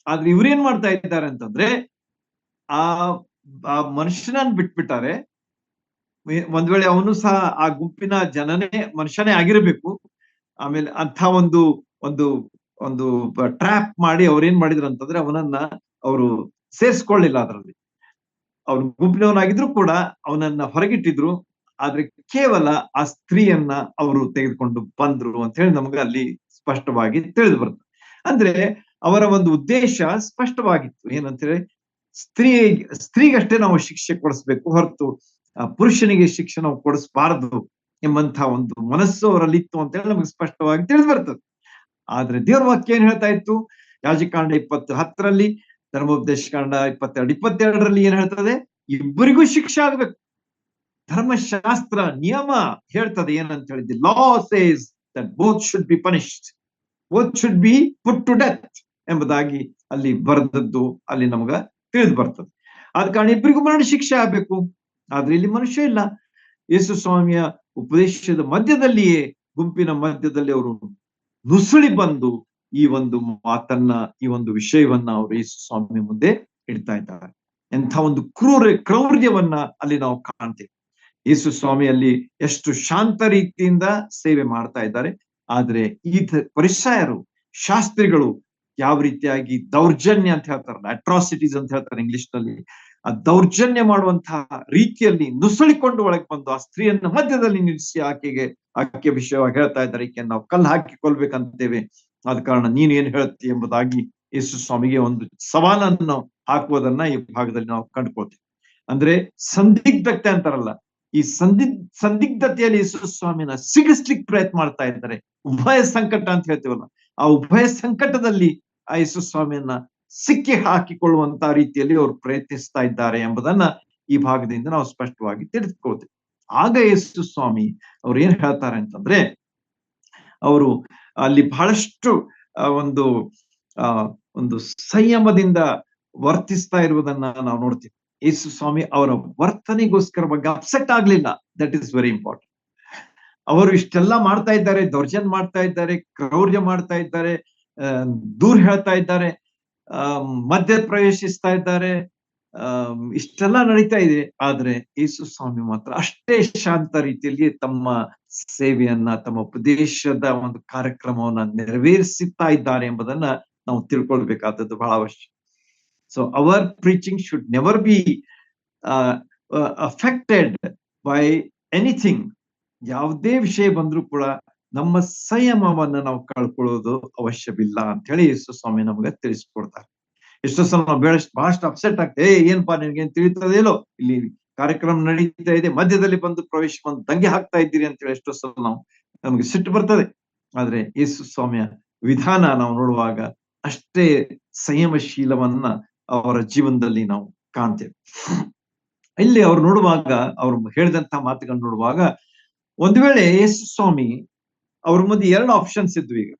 S1: ಆದ್ರೆ ಇವ್ರೇನ್ ಮಾಡ್ತಾ ಇದ್ದಾರೆ ಅಂತಂದ್ರೆ, ಆ ಮನುಷ್ಯನನ್ನ ಬಿಟ್ಬಿಟ್ಟಾರೆ. ಒಂದ್ ವೇಳೆ ಅವನು ಸಹ ಆ ಗುಂಪಿನ ಮನುಷ್ಯನೇ ಆಗಿರ್ಬೇಕು. ಆಮೇಲೆ ಅಂಥ ಒಂದು ಒಂದು ಒಂದು ಟ್ರ್ಯಾಪ್ ಮಾಡಿ ಅವ್ರೇನ್ ಮಾಡಿದ್ರು ಅಂತಂದ್ರೆ, ಅವನನ್ನ ಅವರು ಸೇರ್ಸ್ಕೊಳ್ಳಿಲ್ಲ. ಅದರಲ್ಲಿ ಅವ್ರ ಗುಂಪಿನವನಾಗಿದ್ರು ಕೂಡ ಅವನನ್ನ ಹೊರಗಿಟ್ಟಿದ್ರು. ಆದ್ರೆ ಕೇವಲ ಆ ಸ್ತ್ರೀಯನ್ನ ಅವರು ತೆಗೆದುಕೊಂಡು ಬಂದ್ರು ಅಂತ ಹೇಳಿ ನಮ್ಗೆ ಅಲ್ಲಿ ಸ್ಪಷ್ಟವಾಗಿ ತಿಳಿದು ಬರ್ತದೆ. ಅಂದ್ರೆ ಅವರ ಒಂದು ಉದ್ದೇಶ ಸ್ಪಷ್ಟವಾಗಿತ್ತು. ಏನಂತೇಳಿ, ಸ್ತ್ರೀಗಷ್ಟೇ ನಾವು ಶಿಕ್ಷೆ ಕೊಡಿಸ್ಬೇಕು, ಹೊರತು ಪುರುಷನಿಗೆ ಶಿಕ್ಷೆ ನಾವು ಕೊಡಿಸಬಾರದು ಎಂಬಂತಹ ಒಂದು ಮನಸ್ಸು ಅವರಲ್ಲಿ ಇತ್ತು ಅಂತ ಹೇಳಿ ನಮಗೆ ಸ್ಪಷ್ಟವಾಗಿ ತಿಳಿದು ಬರ್ತದೆ. ಆದ್ರೆ ದೇವ್ರ ವಾಕ್ಯ ಏನ್ ಹೇಳ್ತಾ ಇತ್ತು? ಯಾಜಕಾಂಡ 20:10ರಲ್ಲಿ, ಧರ್ಮೋಪದೇಶ ಕಾಂಡ 22:22ರಲ್ಲಿ ಏನ್ ಹೇಳ್ತದೆ? ಇಬ್ಬರಿಗೂ ಶಿಕ್ಷೆ ಆಗ್ಬೇಕು. ಧರ್ಮಶಾಸ್ತ್ರ ನಿಯಮ ಹೇಳ್ತದೆ ಏನಂತ ಹೇಳಿದ್ದೆ, law says that both should be punished, both should be put to death ಎಂಬುದಾಗಿ ಅಲ್ಲಿ ಬರೆದದ್ದು ಅಲ್ಲಿ ನಮಗ ತಿಳಿದು ಬರ್ತದೆ. ಆದ ಕಾರಣ ಇಬ್ಬರಿಗೂ ಮರಣ ಶಿಕ್ಷೆ ಆಗ್ಬೇಕು. ಆದ್ರೆ ಇಲ್ಲಿ ಮನುಷ್ಯ ಇಲ್ಲ. ಯೇಸು ಸ್ವಾಮಿಯ ಉಪದೇಶದ ಮಧ್ಯದಲ್ಲಿಯೇ, ಗುಂಪಿನ ಮಧ್ಯದಲ್ಲಿ ಅವರು ನುಸುಳಿ ಬಂದು ಈ ಒಂದು ಮಾತನ್ನ, ಈ ಒಂದು ವಿಷಯವನ್ನ ಅವರು ಯೇಸು ಸ್ವಾಮಿ ಮುಂದೆ ಇಡ್ತಾ ಇದ್ದಾರೆ. ಎಂಥ ಒಂದು ಕ್ರೌರ್ಯವನ್ನ ಅಲ್ಲಿ ನಾವು ಕಾಣ್ತೇವೆ. ಯೇಸು ಸ್ವಾಮಿಯಲ್ಲಿ ಎಷ್ಟು ಶಾಂತ ರೀತಿಯಿಂದ ಸೇವೆ ಮಾಡ್ತಾ ಇದ್ದಾರೆ. ಆದ್ರೆ ಈ ಫರಿಸಾಯರು, ಶಾಸ್ತ್ರಿಗಳು ಯಾವ ರೀತಿಯಾಗಿ ದೌರ್ಜನ್ಯ ಅಂತ ಹೇಳ್ತಾರಲ್ಲ, ಅಟ್ರಾಸಿಟೀಸ್ ಅಂತ ಹೇಳ್ತಾರೆ ಇಂಗ್ಲಿಷ್ ನಲ್ಲಿ, ಆ ದೌರ್ಜನ್ಯ ಮಾಡುವಂತಹ ರೀತಿಯಲ್ಲಿ ನುಸುಳಿಕೊಂಡು ಒಳಗೆ ಬಂದು ಆ ಸ್ತ್ರೀಯನ್ನ ಮಧ್ಯದಲ್ಲಿ ನಿಲ್ಲಿಸಿ ಆಕೆಯ ವಿಷಯವಾಗಿ ಹೇಳ್ತಾ ಇದ್ದಾರೆ, ಈಕೆಯನ್ನು ನಾವು ಕಲ್ಲು ಹಾಕಿ ಕೊಲ್ಬೇಕಂತೇವೆ, ಆದ ಕಾರಣ ನೀನು ಏನ್ ಹೇಳ್ತಿ ಎಂಬುದಾಗಿ ಯೇಸು ಸ್ವಾಮಿಗೆ ಒಂದು ಸವಾಲನ್ನು ಹಾಕುವುದನ್ನ ಈ ಭಾಗದಲ್ಲಿ ನಾವು ಕಂಡುಕೊಳ್ತೇವೆ. ಅಂದ್ರೆ ಸಂದಿಗ್ಧತೆ ಅಂತಾರಲ್ಲ, ಈ ಸಂದಿಗ್ಧತೆಯಲ್ಲಿ ಯೇಸು ಸ್ವಾಮಿನ ಸಿಗಿಸ್ಲಿಕ್ಕೆ ಪ್ರಯತ್ನ ಮಾಡ್ತಾ ಇದ್ದಾರೆ. ಉಭಯ ಸಂಕಟ ಅಂತ ಹೇಳ್ತೀವಲ್ಲ, ಆ ಉಭಯ ಸಂಕಟದಲ್ಲಿ ಆ ಯೇಸು ಸ್ವಾಮಿಯನ್ನ ಸಿಕ್ಕಿ ಹಾಕಿಕೊಳ್ಳುವಂತ ರೀತಿಯಲ್ಲಿ ಅವರು ಪ್ರಯತ್ನಿಸ್ತಾ ಇದ್ದಾರೆ ಎಂಬುದನ್ನ ಈ ಭಾಗದಿಂದ ನಾವು ಸ್ಪಷ್ಟವಾಗಿ ತಿಳಿದುಕೊಳ್ತೇವೆ. ಆಗ ಯೇಸು ಸ್ವಾಮಿ ಅವ್ರು ಏನ್ ಹೇಳ್ತಾರೆ ಅಂತಂದ್ರೆ, ಅವರು ಅಲ್ಲಿ ಬಹಳಷ್ಟು ಒಂದು ಸಂಯಮದಿಂದ ವರ್ತಿಸ್ತಾ ಇರುವುದನ್ನ ನಾವು ನೋಡ್ತೀವಿ. ಯೇಸು ಸ್ವಾಮಿ ಅವರ ವರ್ತನೆಗೋಸ್ಕರ ಬಗ್ಗೆ ಅಪ್ಸೆಟ್ ಆಗ್ಲಿಲ್ಲ. That is very important. ಅವರು ಇಷ್ಟೆಲ್ಲ ಮಾಡ್ತಾ ಇದ್ದಾರೆ, ದೌರ್ಜನ್ಯ ಮಾಡ್ತಾ ಇದ್ದಾರೆ, ಕ್ರೌರ್ಯ ಮಾಡ್ತಾ ಇದ್ದಾರೆ, ದೂರ ಹೇಳ್ತಾ ಇದ್ದಾರೆ, ಮಧ್ಯ ಪ್ರವೇಶಿಸ್ತಾ ಇದ್ದಾರೆ, ಇಷ್ಟೆಲ್ಲ ನಡೀತಾ ಇದೆ. ಆದ್ರೆ ಯೇಸು ಸ್ವಾಮಿ ಮಾತ್ರ ಅಷ್ಟೇ ಶಾಂತ ರೀತಿಯಲ್ಲಿ ತಮ್ಮ ಸೇವೆಯನ್ನ, ತಮ್ಮ ಉಪದೇಶದ ಒಂದು ಕಾರ್ಯಕ್ರಮವನ್ನ ನೆರವೇರಿಸುತ್ತಾ ಇದ್ದಾರೆ ಎಂಬುದನ್ನ ನಾವು ತಿಳ್ಕೊಳ್ಬೇಕಾದದ್ದು ಬಹಳ ಅವಶ್ಯ. So our preaching should never be affected by anything. ಯಾವುದೇ ವಿಷಯ ಬಂದ್ರೂ ಕೂಡ ನಮ್ಮ ಸಂಯಮವನ್ನ ನಾವು ಕಳ್ಕೊಳ್ಳೋದು ಅವಶ್ಯವಿಲ್ಲ ಅಂತ ಹೇಳಿ ಯೇಸು ಸ್ವಾಮಿ ನಮ್ಗೆ ತಿಳಿಸ್ಕೊಡ್ತಾರೆ. ಎಷ್ಟೋ ಸಲ ನಾವು ಬಹಳಷ್ಟು ಅಪ್ಸೆಟ್ ಆಗ್ತದೆ, ಏನ್ಪಾ ನಿನ್ಗೇನ್ ತಿಳಿತದೇಲೋ, ಇಲ್ಲಿ ಕಾರ್ಯಕ್ರಮ ನಡೀತಾ ಇದೆ, ಮಧ್ಯದಲ್ಲಿ ಬಂದು ದಂಗೆ ಹಾಕ್ತಾ ಇದ್ದೀರಿ ಅಂತ ಹೇಳಿ ಎಷ್ಟೋ ಸಲ ನಮ್ಗೆ ಸಿಟ್ಟು ಬರ್ತದೆ. ಆದ್ರೆ ಯೇಸು ಸ್ವಾಮಿಯ ವಿಧಾನ ನಾವು ನೋಡುವಾಗ ಅಷ್ಟೇ ಸಂಯಮಶೀಲವನ್ನ ಅವರ ಜೀವನದಲ್ಲಿ ನಾವು ಕಾಣ್ತೇವೆ. ಇಲ್ಲಿ ಅವ್ರು ನೋಡುವಾಗ, ಅವ್ರು ಹೇಳಿದಂತ ಮಾತುಗಳನ್ನು ನೋಡುವಾಗ, ಒಂದು ವೇಳೆ ಯೇಸು ಸ್ವಾಮಿ ಅವ್ರ ಮುಂದೆ 2 ಆಪ್ಷನ್ಸ್ ಇದ್ವು. ಈಗ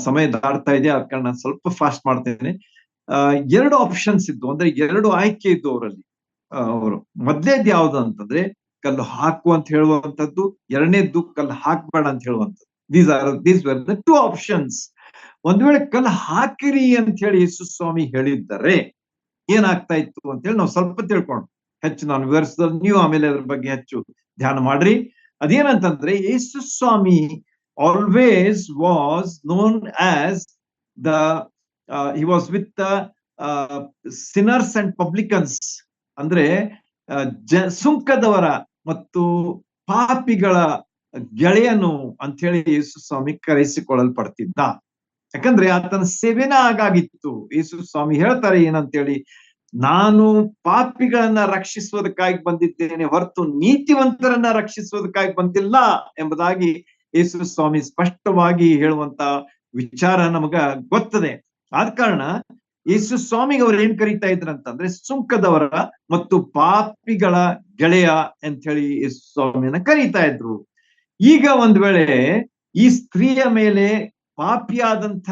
S1: ಸಮಯ ದಾಟ್ತಾ ಇದೆ, ಅದ ಕಾರಣ ನಾನು ಸ್ವಲ್ಪ ಫಾಸ್ಟ್ ಮಾಡ್ತೇನೆ. 2 ಆಪ್ಷನ್ಸ್ ಇದ್ವು, ಅಂದ್ರೆ 2 ಆಯ್ಕೆ ಇದ್ವು ಅವರಲ್ಲಿ. ಅವರು ಮೊದ್ಲೇದ್ ಯಾವ್ದು ಅಂತಂದ್ರೆ ಕಲ್ಲು ಹಾಕು ಅಂತ ಹೇಳುವಂತದ್ದು, ಎರಡನೇದ್ದು ಕಲ್ಲು ಹಾಕ್ಬೇಡ ಅಂತ ಹೇಳುವಂಥದ್ದು. These were the 2 options. ಒಂದ್ ವೇಳೆ ಕಲ್ಲು ಹಾಕಿರಿ ಅಂತ ಹೇಳಿ ಯೇಸು ಸ್ವಾಮಿ ಹೇಳಿದ್ದಾರೆ, ಏನಾಗ್ತಾ ಇತ್ತು ಅಂತ ಹೇಳಿ ನಾವು ಸ್ವಲ್ಪ ತಿಳ್ಕೊಂಡು ಹೆಚ್ಚು ನಾನು ವಿವರಿಸಿದ್ರೆ ನೀವು ಆಮೇಲೆ ಅದ್ರ ಬಗ್ಗೆ ಹೆಚ್ಚು ಧ್ಯಾನ ಮಾಡ್ರಿ. ಅದೇನಂತಂದ್ರೆ ಯೇಸು ಸ್ವಾಮಿ always was known as the he was with the sinners and publicans, ಅಂದ್ರೆ ಸುಂಕದವರ ಮತ್ತು ಪಾಪಿಗಳ ಗೆಳೆಯನು ಅಂತ ಹೇಳಿ ಯೇಸು ಸ್ವಾಮಿ ಕರೆಸಿಕೊಳ್ಳಲ್ಪಡ್ತಿದ್ದ. ಯಾಕಂದ್ರೆ ಆತನ ಸೇವೆನ ಹಾಗಾಗಿತ್ತು. ಯೇಸು ಸ್ವಾಮಿ ಹೇಳ್ತಾರೆ ಏನಂತೇಳಿ, ನಾನು ಪಾಪಿಗಳನ್ನ ರಕ್ಷಿಸುವುದಕ್ಕಾಗಿ ಬಂದಿದ್ದೇನೆ ಹೊರತು ನೀತಿವಂತರನ್ನ ರಕ್ಷಿಸುವುದಕ್ಕಾಗಿ ಬಂದಿಲ್ಲ ಎಂಬುದಾಗಿ ಯೇಸು ಸ್ವಾಮಿ ಸ್ಪಷ್ಟವಾಗಿ ಹೇಳುವಂತ ವಿಚಾರ ನಮಗ ಗೊತ್ತದೆ. ಆದ ಕಾರಣ ಯೇಸು ಸ್ವಾಮಿಗೆ ಅವ್ರು ಏನ್ ಕರೀತಾ ಇದ್ರಂತಂದ್ರೆ ಸುಂಕದವರ ಮತ್ತು ಪಾಪಿಗಳ ಗೆಳೆಯ ಅಂತ ಹೇಳಿ ಯೇಸು ಸ್ವಾಮಿಯನ್ನ ಕರೀತಾ ಇದ್ರು. ಈಗ ಒಂದ್ ವೇಳೆ ಈ ಸ್ತ್ರೀಯ ಮೇಲೆ ಪಾಪಿಯಾದಂತ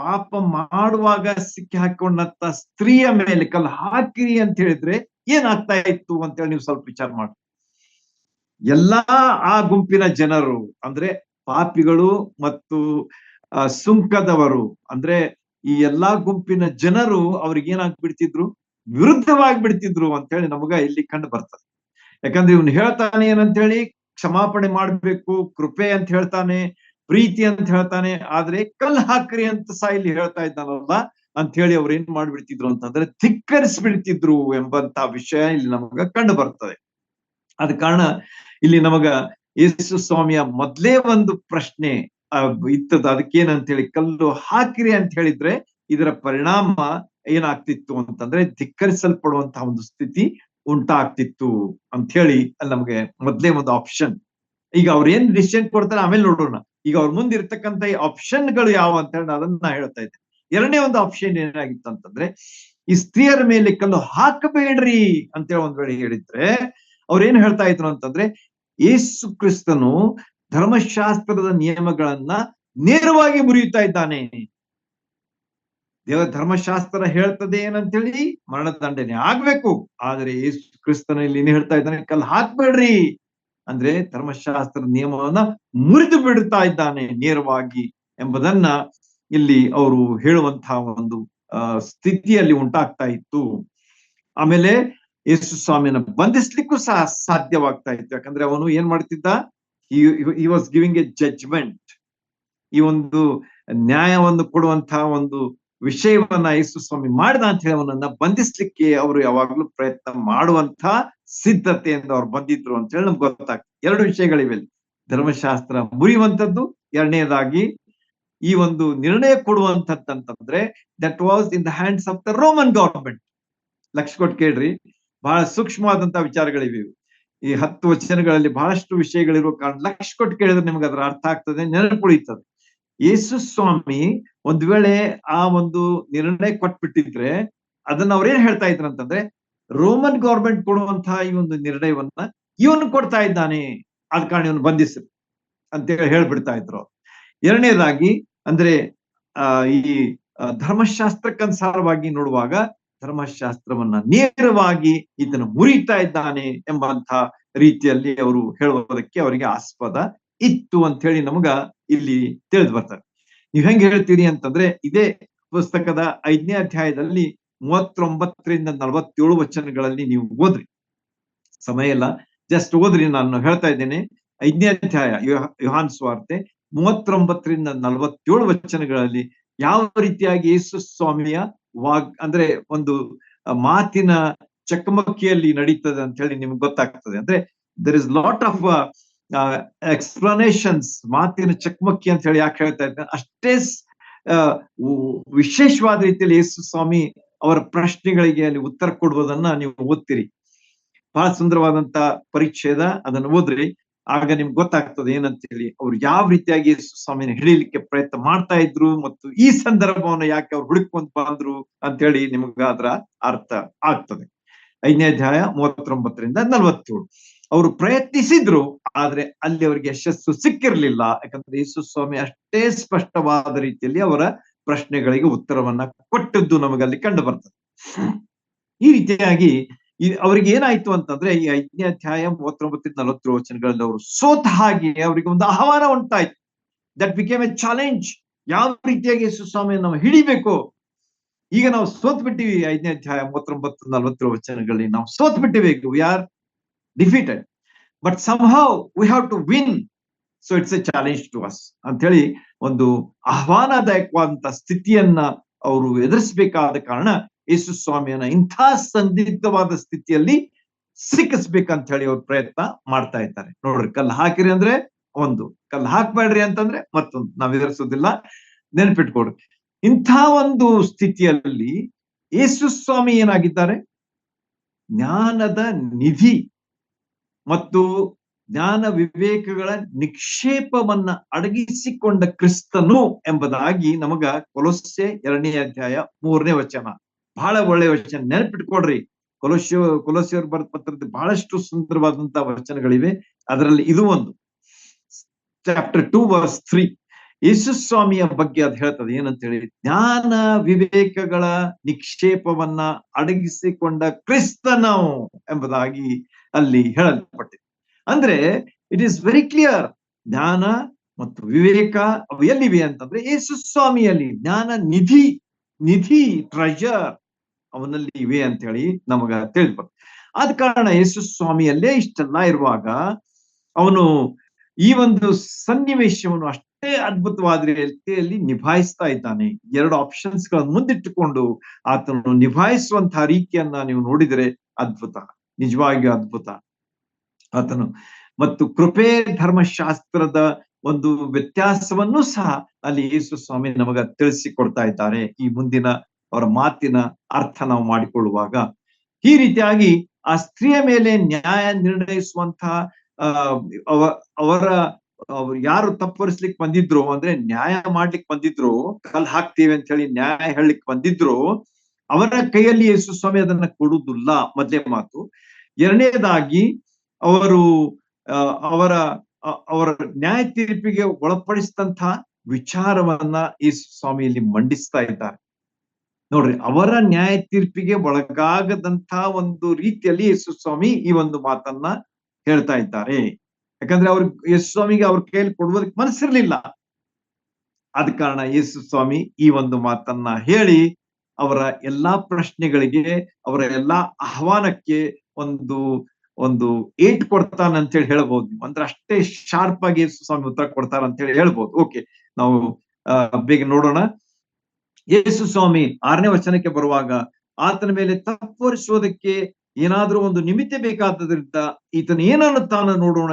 S1: ಪಾಪ ಮಾಡುವಾಗ ಸಿಕ್ಕಿ ಹಾಕೊಂಡಂತ ಸ್ತ್ರೀಯ ಮೇಲೆ ಕಲ್ಲು ಹಾಕಿರಿ ಅಂತ ಹೇಳಿದ್ರೆ ಏನಾಗ್ತಾ ಇತ್ತು ಅಂತ ಹೇಳಿ ನೀವು ಸ್ವಲ್ಪ ವಿಚಾರ ಮಾಡಿ. ಎಲ್ಲಾ ಆ ಗುಂಪಿನ ಜನರು ಅಂದ್ರೆ ಪಾಪಿಗಳು ಮತ್ತು ಸುಂಕದವರು, ಅಂದ್ರೆ ಈ ಎಲ್ಲಾ ಗುಂಪಿನ ಜನರು ಅವ್ರಿಗೆ ಏನಾಗ್ಬಿಡ್ತಿದ್ರು, ವಿರುದ್ಧವಾಗಿ ಬಿಡ್ತಿದ್ರು ಅಂತ ಹೇಳಿ ನಮಗ ಇಲ್ಲಿ ಕಂಡು ಬರ್ತದೆ. ಯಾಕಂದ್ರೆ ಇವ್ನು ಹೇಳ್ತಾನೆ ಏನಂತ ಹೇಳಿ, ಕ್ಷಮಾಪಣೆ ಮಾಡ್ಬೇಕು, ಕೃಪೆ ಅಂತ ಹೇಳ್ತಾನೆ, ಪ್ರೀತಿ ಅಂತ ಹೇಳ್ತಾನೆ, ಆದ್ರೆ ಕಲ್ಲು ಹಾಕ್ರಿ ಅಂತ ಇಲ್ಲಿ ಹೇಳ್ತಾ ಇದ್ದಾನಲ್ಲ ಅಂತ ಹೇಳಿ ಅವ್ರು ಏನ್ ಮಾಡ್ಬಿಡ್ತಿದ್ರು ಅಂತಂದ್ರೆ ಧಿಕ್ಕರಿಸ್ಬಿಡ್ತಿದ್ರು ಎಂಬಂತ ವಿಷಯ ಇಲ್ಲಿ ನಮಗ ಕಂಡು ಬರ್ತದೆ. ಆದ ಕಾರಣ ಇಲ್ಲಿ ನಮಗ ಯೇಸು ಸ್ವಾಮಿಯ ಮೊದ್ಲೇ ಒಂದು ಪ್ರಶ್ನೆ ಇತ್ತದ, ಅದಕ್ಕೇನಂತ ಹೇಳಿ ಕಲ್ಲು ಹಾಕಿರಿ ಅಂತ ಹೇಳಿದ್ರೆ ಇದರ ಪರಿಣಾಮ ಏನಾಗ್ತಿತ್ತು ಅಂತಂದ್ರೆ ಧಿಕ್ಕರಿಸಲ್ಪಡುವಂತಹ ಒಂದು ಸ್ಥಿತಿ ಉಂಟಾಗ್ತಿತ್ತು ಅಂತ ಹೇಳಿ ಅಲ್ಲಿ ನಮ್ಗೆ ಮೊದ್ಲೇ ಒಂದು ಆಪ್ಷನ್. ಈಗ ಅವ್ರ ಏನ್ ಡಿಸಿಷನ್ ಕೊಡ್ತಾರೆ ಆಮೇಲೆ ನೋಡೋಣ. ಈಗ ಅವ್ರ ಮುಂದೆ ಇರ್ತಕ್ಕಂಥ ಆಪ್ಷನ್ಗಳು ಯಾವ ಅಂತ ಹೇಳಿ ಅದನ್ನ ಹೇಳ್ತಾ ಇದ್ದೆ. ಎರಡನೇ ಒಂದು ಆಪ್ಷನ್ ಏನಾಗಿತ್ತು ಅಂತಂದ್ರೆ ಈ ಸ್ತ್ರೀಯರ ಮೇಲೆ ಕಲ್ಲು ಹಾಕಬೇಡ್ರಿ ಅಂತ ಹೇಳಿ ಒಂದ್ ವೇಳೆ ಹೇಳಿದ್ರೆ ಅವ್ರೇನ್ ಹೇಳ್ತಾ ಇದ್ರು ಅಂತಂದ್ರೆ ಯೇಸು ಕ್ರಿಸ್ತನು ಧರ್ಮಶಾಸ್ತ್ರದ ನಿಯಮಗಳನ್ನ ನೇರವಾಗಿ ಮುರಿಯುತ್ತಾ ಇದ್ದಾನೆ. ದೇವ ಧರ್ಮಶಾಸ್ತ್ರ ಹೇಳ್ತದೆ ಏನಂತೇಳಿ ಮರಣದಂಡನೆ ಆಗ್ಬೇಕು, ಆದ್ರೆ ಯೇಸು ಕ್ರಿಸ್ತನ ಇಲ್ಲಿ ಏನ್ ಹೇಳ್ತಾ ಇದ್ದಾನೆ, ಕಲ್ಲು ಹಾಕ್ಬೇಡ್ರಿ ಅಂದ್ರೆ ಧರ್ಮಶಾಸ್ತ್ರದ ನಿಯಮವನ್ನ ಮುರಿದು ಬಿಡ್ತಾ ಇದ್ದಾನೆ ನೇರವಾಗಿ ಎಂಬುದನ್ನ ಇಲ್ಲಿ ಅವರು ಹೇಳುವಂತಹ ಒಂದು ಸ್ಥಿತಿಯಲ್ಲಿ ಉಂಟಾಗ್ತಾ ಇತ್ತು. ಆಮೇಲೆ ಯೇಸು ಸ್ವಾಮಿನ ಬಂಧಿಸ್ಲಿಕ್ಕೂ ಸಹ ಸಾಧ್ಯವಾಗ್ತಾ ಇತ್ತು. ಯಾಕಂದ್ರೆ ಅವನು ಏನ್ ಮಾಡ್ತಿದ್ದ, he was giving a judgement. ಈ ಒಂದು ನ್ಯಾಯವನ್ನು ಕೊಡುವಂತಹ ಒಂದು ವಿಷಯವನ್ನ ಯೇಸು ಸ್ವಾಮಿ ಮಾಡಿದ ಅಂತ ಹೇಳಿ ಅವನನ್ನ ಬಂಧಿಸ್ಲಿಕ್ಕೆ ಅವರು ಯಾವಾಗ್ಲೂ ಪ್ರಯತ್ನ ಮಾಡುವಂತ ಸಿದ್ಧತೆಯಿಂದ ಅವ್ರು ಬಂದಿದ್ರು ಅಂತ ಹೇಳಿ ನಮ್ಗೆ ಗೊತ್ತಾಗ್ತದೆ. 2 ವಿಷಯಗಳಿವೆ, ಧರ್ಮಶಾಸ್ತ್ರ ಮುರಿಯುವಂಥದ್ದು, ಎರಡನೇದಾಗಿ ಈ ಒಂದು ನಿರ್ಣಯ ಕೊಡುವಂಥದ್ದಂತಂದ್ರೆ that was in the hands of the Roman government. ಲಕ್ಷ ಕೊಟ್ಟು ಕೇಳ್ರಿ, ಬಹಳ ಸೂಕ್ಷ್ಮವಾದಂತಹ ವಿಚಾರಗಳಿವೆ. ಈ 10 ವಚನಗಳಲ್ಲಿ ಬಹಳಷ್ಟು ವಿಷಯಗಳಿರುವ ಕಾರಣ ಲಕ್ಷ ಕೊಟ್ಟು ಕೇಳಿದ್ರೆ ನಿಮ್ಗೆ ಅದರ ಅರ್ಥ ಆಗ್ತದೆ, ನೆನಪುಳಿತದೆ. ಯೇಸು ಸ್ವಾಮಿ ಒಂದ್ ವೇಳೆ ಆ ಒಂದು ನಿರ್ಣಯ ಕೊಟ್ಬಿಟ್ಟಿದ್ರೆ ಅದನ್ನ ಅವ್ರೇನ್ ಹೇಳ್ತಾ ಇದ್ರು ಅಂತಂದ್ರೆ ರೋಮನ್ ಗವರ್ಮೆಂಟ್ ಕೊಡುವಂತಹ ಈ ಒಂದು ನಿರ್ಣಯವನ್ನ ಇವನು ಕೊಡ್ತಾ ಇದ್ದಾನೆ, ಆದ ಕಾರಣ ಇವನು ಬಂಧಿಸಿ ಅಂತ ಹೇಳ್ಬಿಡ್ತಾ ಇದ್ರು. ಎರಡನೇದಾಗಿ ಅಂದ್ರೆ ಈ ಧರ್ಮಶಾಸ್ತ್ರಕ್ಕನುಸಾರವಾಗಿ ನೋಡುವಾಗ ಧರ್ಮಶಾಸ್ತ್ರವನ್ನ ನೇರವಾಗಿ ಇದನ್ನು ಮುರಿತಾ ಇದ್ದಾನೆ ಎಂಬಂತ ರೀತಿಯಲ್ಲಿ ಅವರು ಹೇಳುವುದಕ್ಕೆ ಅವರಿಗೆ ಆಸ್ಪದ ಇತ್ತು ಅಂತ ಹೇಳಿ ನಮಗ ಇಲ್ಲಿ ತಿಳಿದು ಬರ್ತಾರೆ. ನೀವ್ ಹೆಂಗ್ ಹೇಳ್ತೀರಿ ಅಂತಂದ್ರೆ ಇದೇ ಪುಸ್ತಕದ 5ನೇ ಅಧ್ಯಾಯದಲ್ಲಿ 39ರಿಂದ 47 ವಚನಗಳಲ್ಲಿ ನೀವು ಓದ್ರಿ, ಸಮಯ ಇಲ್ಲ, ಜಸ್ಟ್ ಓದ್ರಿ. ನಾನು ಹೇಳ್ತಾ ಇದ್ದೇನೆ, 5ನೇ ಅಧ್ಯಾಯ ಯೋಹಾನ್ ಸುವಾರ್ತೆ 39ರಿಂದ 47 ವಚನಗಳಲ್ಲಿ ಯಾವ ರೀತಿಯಾಗಿ ಯೇಸು ಸ್ವಾಮಿಯ ಅಂದ್ರೆ ಒಂದು ಮಾತಿನ ಚಕಮಕಿಯಲ್ಲಿ ನಡೀತದೆ ಅಂತ ಹೇಳಿ ನಿಮ್ಗೆ ಗೊತ್ತಾಗ್ತದೆ. ಅಂದ್ರೆ there is lot of explanations. ಮಾತಿನ ಚಕಮಕಿ ಅಂತ ಹೇಳಿ ಯಾಕೆ ಹೇಳ್ತಾ ಇದ್ದಾರೆ, ಅಷ್ಟೇ ವಿಶೇಷವಾದ ರೀತಿಯಲ್ಲಿ ಯೇಸು ಸ್ವಾಮಿ ಅವರ ಪ್ರಶ್ನೆಗಳಿಗೆ ಅಲ್ಲಿ ಉತ್ತರ ಕೊಡುವುದನ್ನ ನೀವು ಓದ್ತೀರಿ. ಬಹಳ ಸುಂದರವಾದಂತ ಪರಿಚ್ಛೇದ, ಅದನ್ನು ಓದ್ರಿ. ಆಗ ನಿಮ್ಗೆ ಗೊತ್ತಾಗ್ತದೆ ಏನಂತ ಹೇಳಿ, ಅವ್ರು ಯಾವ ರೀತಿಯಾಗಿ ಯೇಸು ಸ್ವಾಮಿನ ಹಿಡಿಲಿಕ್ಕೆ ಪ್ರಯತ್ನ ಮಾಡ್ತಾ ಇದ್ರು ಮತ್ತು ಈ ಸಂದರ್ಭವನ್ನು ಯಾಕೆ ಅವ್ರು ಹುಡುಕೊಂಡ್ ಬಂದ್ರು ಅಂತ ಹೇಳಿ ನಿಮ್ಗೆ ಅದರ ಅರ್ಥ ಆಗ್ತದೆ. 5ನೇ ಅಧ್ಯಾಯ 39ರಿಂದ 47. ಅವರು ಪ್ರಯತ್ನಿಸಿದ್ರು, ಆದ್ರೆ ಅಲ್ಲಿ ಅವರಿಗೆ ಯಶಸ್ಸು ಸಿಕ್ಕಿರ್ಲಿಲ್ಲ. ಯಾಕಂದ್ರೆ ಯೇಸು ಸ್ವಾಮಿ ಅಷ್ಟೇ ಸ್ಪಷ್ಟವಾದ ರೀತಿಯಲ್ಲಿ ಅವರ ಪ್ರಶ್ನೆಗಳಿಗೆ ಉತ್ತರವನ್ನ ಕೊಟ್ಟದ್ದು ನಮಗೆ ಅಲ್ಲಿ ಕಂಡು ಬರ್ತದೆ. ಈ ರೀತಿಯಾಗಿ ಅವರಿಗೆ ಏನಾಯ್ತು ಅಂತಂದ್ರೆ, ಈ 5ನೇ ಅಧ್ಯಾಯ 39ರಿಂದ 40 ವಚನಗಳಲ್ಲಿ ಅವರು ಸೋತ ಹಾಗೆ ಅವರಿಗೆ ಒಂದು ಆಹ್ವಾನ ಉಂಟಾಯ್ತು. That became a challenge. ಯಾವ ರೀತಿಯಾಗಿ ಯೇಸು ಸ್ವಾಮಿಯನ್ನು ನಾವು ಹಿಡಿಬೇಕು. ಈಗ ನಾವು ಸೋತ್ ಬಿಟ್ಟಿವಿ. 5ನೇ ಅಧ್ಯಾಯ 39-40 ವಚನಗಳಲ್ಲಿ ನಾವು ಸೋತ್ ಬಿಟ್ಟಿವಿ. We are defeated, but somehow we have to win. So it's a challenge to us ಅಂತ ಹೇಳಿ ಒಂದು ಆಹ್ವಾನದಾಯಕವಾದಂತ ಸ್ಥಿತಿಯನ್ನ ಅವರು ಎದುರಿಸಬೇಕಾದ ಕಾರಣ ಯೇಸು ಸ್ವಾಮಿಯನ್ನ ಇಂಥ ಸಂದಿಗ್ಧವಾದ ಸ್ಥಿತಿಯಲ್ಲಿ ಸಿಕ್ಕಿಸ್ಬೇಕಂತ ಹೇಳಿ ಅವ್ರು ಪ್ರಯತ್ನ ಮಾಡ್ತಾ ಇದ್ದಾರೆ. ನೋಡ್ರಿ, ಕಲ್ಲು ಹಾಕಿರಿ ಅಂದ್ರೆ ಒಂದು, ಕಲ್ಲು ಹಾಕ್ಬೇಡ್ರಿ ಅಂತಂದ್ರೆ ಮತ್ತೊಂದು. ನಾವ್ ಎದುರಿಸೋದಿಲ್ಲ, ನೆನ್ಪಿಟ್ಕೊಡ್ರಿ. ಇಂಥ ಒಂದು ಸ್ಥಿತಿಯಲ್ಲಿ ಯೇಸು ಸ್ವಾಮಿ ಏನಾಗಿದ್ದಾರೆ? ಜ್ಞಾನದ ನಿಧಿ ಮತ್ತು ಜ್ಞಾನ ವಿವೇಕಗಳ ನಿಕ್ಷೇಪವನ್ನ ಅಡಗಿಸಿಕೊಂಡ ಕ್ರಿಸ್ತನು ಎಂಬುದಾಗಿ ನಮಗ ಕೊಲೊಸ್ಸೆ 2ನೇ ಅಧ್ಯಾಯ 3ನೇ ವಚನ. ಬಹಳ ಒಳ್ಳೆಯ ವಚನ, ನೆನಪಿಟ್ಕೊಡ್ರಿ. ಕೊಲೊಸ್ಸೆಯವರು ಬರೆದ ಪತ್ರದ ಬಹಳಷ್ಟು ಸುಂದರವಾದಂತಹ ವಚನಗಳಿವೆ. ಅದರಲ್ಲಿ ಇದು ಒಂದು. ಚಾಪ್ಟರ್ 2 ವರ್ಸ್ 3 ಯೇಸು ಸ್ವಾಮಿಯ ಬಗ್ಗೆ ಅದು ಹೇಳ್ತದೆ. ಏನಂತ ಹೇಳಿ, ಜ್ಞಾನ ವಿವೇಕಗಳ ನಿಕ್ಷೇಪವನ್ನ ಅಡಗಿಸಿಕೊಂಡ ಕ್ರಿಸ್ತನು ಎಂಬುದಾಗಿ ಅಲ್ಲಿ ಹೇಳಲ್ಪಟ್ಟಿದೆ. ಅಂದ್ರೆ ಇಟ್ ಈಸ್ ವೆರಿ ಕ್ಲಿಯರ್. ಜ್ಞಾನ ಮತ್ತು ವಿವೇಕ ಅವು ಎಲ್ಲಿವೆ ಅಂತಂದ್ರೆ ಯೇಸು ಸ್ವಾಮಿಯಲ್ಲಿ. ಜ್ಞಾನ ನಿಧಿ ಟ್ರೆಜರ್ ಅವನಲ್ಲಿ ಇವೆ ಅಂತ ಹೇಳಿ ನಮಗ ತಿಳಿದ್ಬರ್ತದೆ. ಆದ ಕಾರಣ ಯೇಸು ಸ್ವಾಮಿಯಲ್ಲೇ ಇಷ್ಟೆಲ್ಲ ಇರುವಾಗ ಅವನು ಈ ಒಂದು ಸನ್ನಿವೇಶವನ್ನು ಅಷ್ಟೇ ಅದ್ಭುತವಾದ ರೀತಿಯಲ್ಲಿ ನಿಭಾಯಿಸ್ತಾ ಇದ್ದಾನೆ. 2 ಆಪ್ಷನ್ಸ್ ಗಳನ್ನು ಮುಂದಿಟ್ಟುಕೊಂಡು ಆತನು ನಿಭಾಯಿಸುವಂತಹ ರೀತಿಯನ್ನ ನೀವು ನೋಡಿದರೆ ಅದ್ಭುತ, ನಿಜವಾಗಿಯೂ ಅದ್ಭುತ ಆತನು. ಮತ್ತು ಕೃಪೆ ಧರ್ಮಶಾಸ್ತ್ರದ ಒಂದು ವ್ಯತ್ಯಾಸವನ್ನು ಸಹ ಅಲ್ಲಿ ಯೇಸು ಸ್ವಾಮಿ ನಮಗ ತಿಳಿಸಿಕೊಡ್ತಾ ಇದ್ದಾರೆ. ಈ ಮುಂದಿನ ಅವರ ಮಾತಿನ ಅರ್ಥ ನಾವು ಮಾಡಿಕೊಳ್ಳುವಾಗ ಈ ರೀತಿಯಾಗಿ ಆ ಸ್ತ್ರೀಯ ಮೇಲೆ ನ್ಯಾಯ ನಿರ್ಣಯಿಸುವಂತಹ ಅವರ ಯಾರು ತಪ್ಪರಿಸ್ಲಿಕ್ಕೆ ಬಂದಿದ್ರು, ಅಂದ್ರೆ ನ್ಯಾಯ ಮಾಡ್ಲಿಕ್ಕೆ ಬಂದಿದ್ರು, ಕಲ್ ಹಾಕ್ತೀವಿ ಅಂತ ಹೇಳಿ ನ್ಯಾಯ ಹೇಳಲಿಕ್ಕೆ ಬಂದಿದ್ರು, ಅವರ ಕೈಯಲ್ಲಿ ಯೇಸು ಸ್ವಾಮಿ ಅದನ್ನ ಕೊಡುವುದಿಲ್ಲ. ಮೊದಲೇ ಮಾತು. ಎರಡನೇದಾಗಿ ಅವರು ಅವರ ನ್ಯಾಯ ತೀರ್ಪಿಗೆ ಒಳಪಡಿಸಿದಂತಹ ವಿಚಾರವನ್ನ ಯೇಸು ಸ್ವಾಮಿಯಲ್ಲಿ ಮಂಡಿಸ್ತಾ ಇದ್ದಾರೆ. ನೋಡ್ರಿ, ಅವರ ನ್ಯಾಯ ತೀರ್ಪಿಗೆ ಒಳಗಾಗದಂತಹ ಒಂದು ರೀತಿಯಲ್ಲಿ ಯೇಸು ಸ್ವಾಮಿ ಈ ಒಂದು ಮಾತನ್ನ ಹೇಳ್ತಾ ಇದ್ದಾರೆ. ಯಾಕಂದ್ರೆ ಯೇಸು ಸ್ವಾಮಿಗೆ ಅವ್ರ ಕೈಯಲ್ಲಿ ಕೊಡುವುದಕ್ಕೆ ಮನಸ್ಸಿರ್ಲಿಲ್ಲ. ಆದ ಕಾರಣ ಯೇಸು ಸ್ವಾಮಿ ಈ ಒಂದು ಮಾತನ್ನ ಹೇಳಿ ಅವರ ಎಲ್ಲಾ ಪ್ರಶ್ನೆಗಳಿಗೆ, ಅವರ ಎಲ್ಲಾ ಆಹ್ವಾನಕ್ಕೆ ಒಂದು ಏಟ್ ಕೊಡ್ತಾನ ಅಂತ ಹೇಳಿ ಹೇಳ್ಬೋದು. ಅಂದ್ರೆ ಅಷ್ಟೇ ಶಾರ್ಪ್ ಆಗಿ ಯೇಸು ಸ್ವಾಮಿ ಉತ್ತರ ಕೊಡ್ತಾರ ಅಂತ ಹೇಳಿ ಹೇಳ್ಬೋದು. ಓಕೆ, ನಾವು ಬೇಗ ನೋಡೋಣ. ಯೇಸು ಸ್ವಾಮಿ 6ನೇ ವಚನಕ್ಕೆ ಬರುವಾಗ, ಆತನ ಮೇಲೆ ತಪ್ಪರಿಸುವುದಕ್ಕೆ ಏನಾದ್ರೂ ಒಂದು ನಿಮಿತ್ತ ಬೇಕಾದದ್ರಿಂದ ಈತನ ಏನನ್ನುತ್ತಾನ ನೋಡೋಣ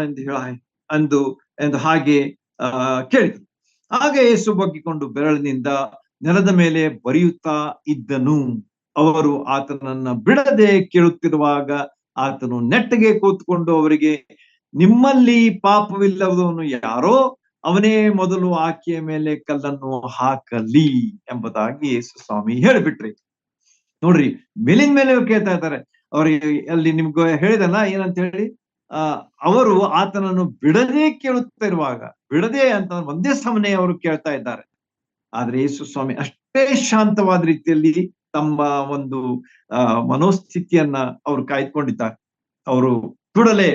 S1: ಎಂದು ಹಾಗೆ ಕೇಳಿದ್ರು. ಆಗ ಯೇಸು ಬಗ್ಗಿಕೊಂಡು ಬೆರಳಿನಿಂದ ನೆಲದ ಮೇಲೆ ಬರೆಯುತ್ತಾ ಇದ್ದನು. ಅವರು ಆತನನ್ನ ಬಿಡದೆ ಕೇಳುತ್ತಿರುವಾಗ ಆತನು ನೆಟ್ಟಗೆ ಕೂತ್ಕೊಂಡು ಅವರಿಗೆ, ನಿಮ್ಮಲ್ಲಿ ಪಾಪವಿಲ್ಲದವನು ಯಾರೋ ಅವನೇ ಮೊದಲು ಆಕೆಯ ಮೇಲೆ ಕಲ್ಲನ್ನು ಹಾಕಲಿ ಎಂಬುದಾಗಿ ಯೇಸು ಸ್ವಾಮಿ ಹೇಳ್ಬಿಟ್ರಿ. ನೋಡ್ರಿ, ಮೇಲಿನ ಮೇಲೆ ಕೇಳ್ತಾ ಇದ್ದಾರೆ. ಅವ್ರಿಗೆ ಅಲ್ಲಿ ನಿಮ್ಗೆ ಹೇಳಿದಲ್ಲ ಏನಂತ ಹೇಳಿ, ಅವರು ಆತನನ್ನು ಬಿಡದೆ ಕೇಳುತ್ತಾ ಇರುವಾಗ, ಬಿಡದೆ ಅಂತ ಒಂದೇ ಸಮನೆ ಅವರು ಕೇಳ್ತಾ ಇದ್ದಾರೆ. ಆದ್ರೆ ಯೇಸು ಸ್ವಾಮಿ ಅಷ್ಟೇ ಶಾಂತವಾದ ರೀತಿಯಲ್ಲಿ ತಮ್ಮ ಒಂದು ಮನೋಸ್ಥಿತಿಯನ್ನ ಅವರು ಕಾಯ್ದುಕೊಂಡಿದ್ದಾರೆ. ಅವರು ಕೂಡಲೇ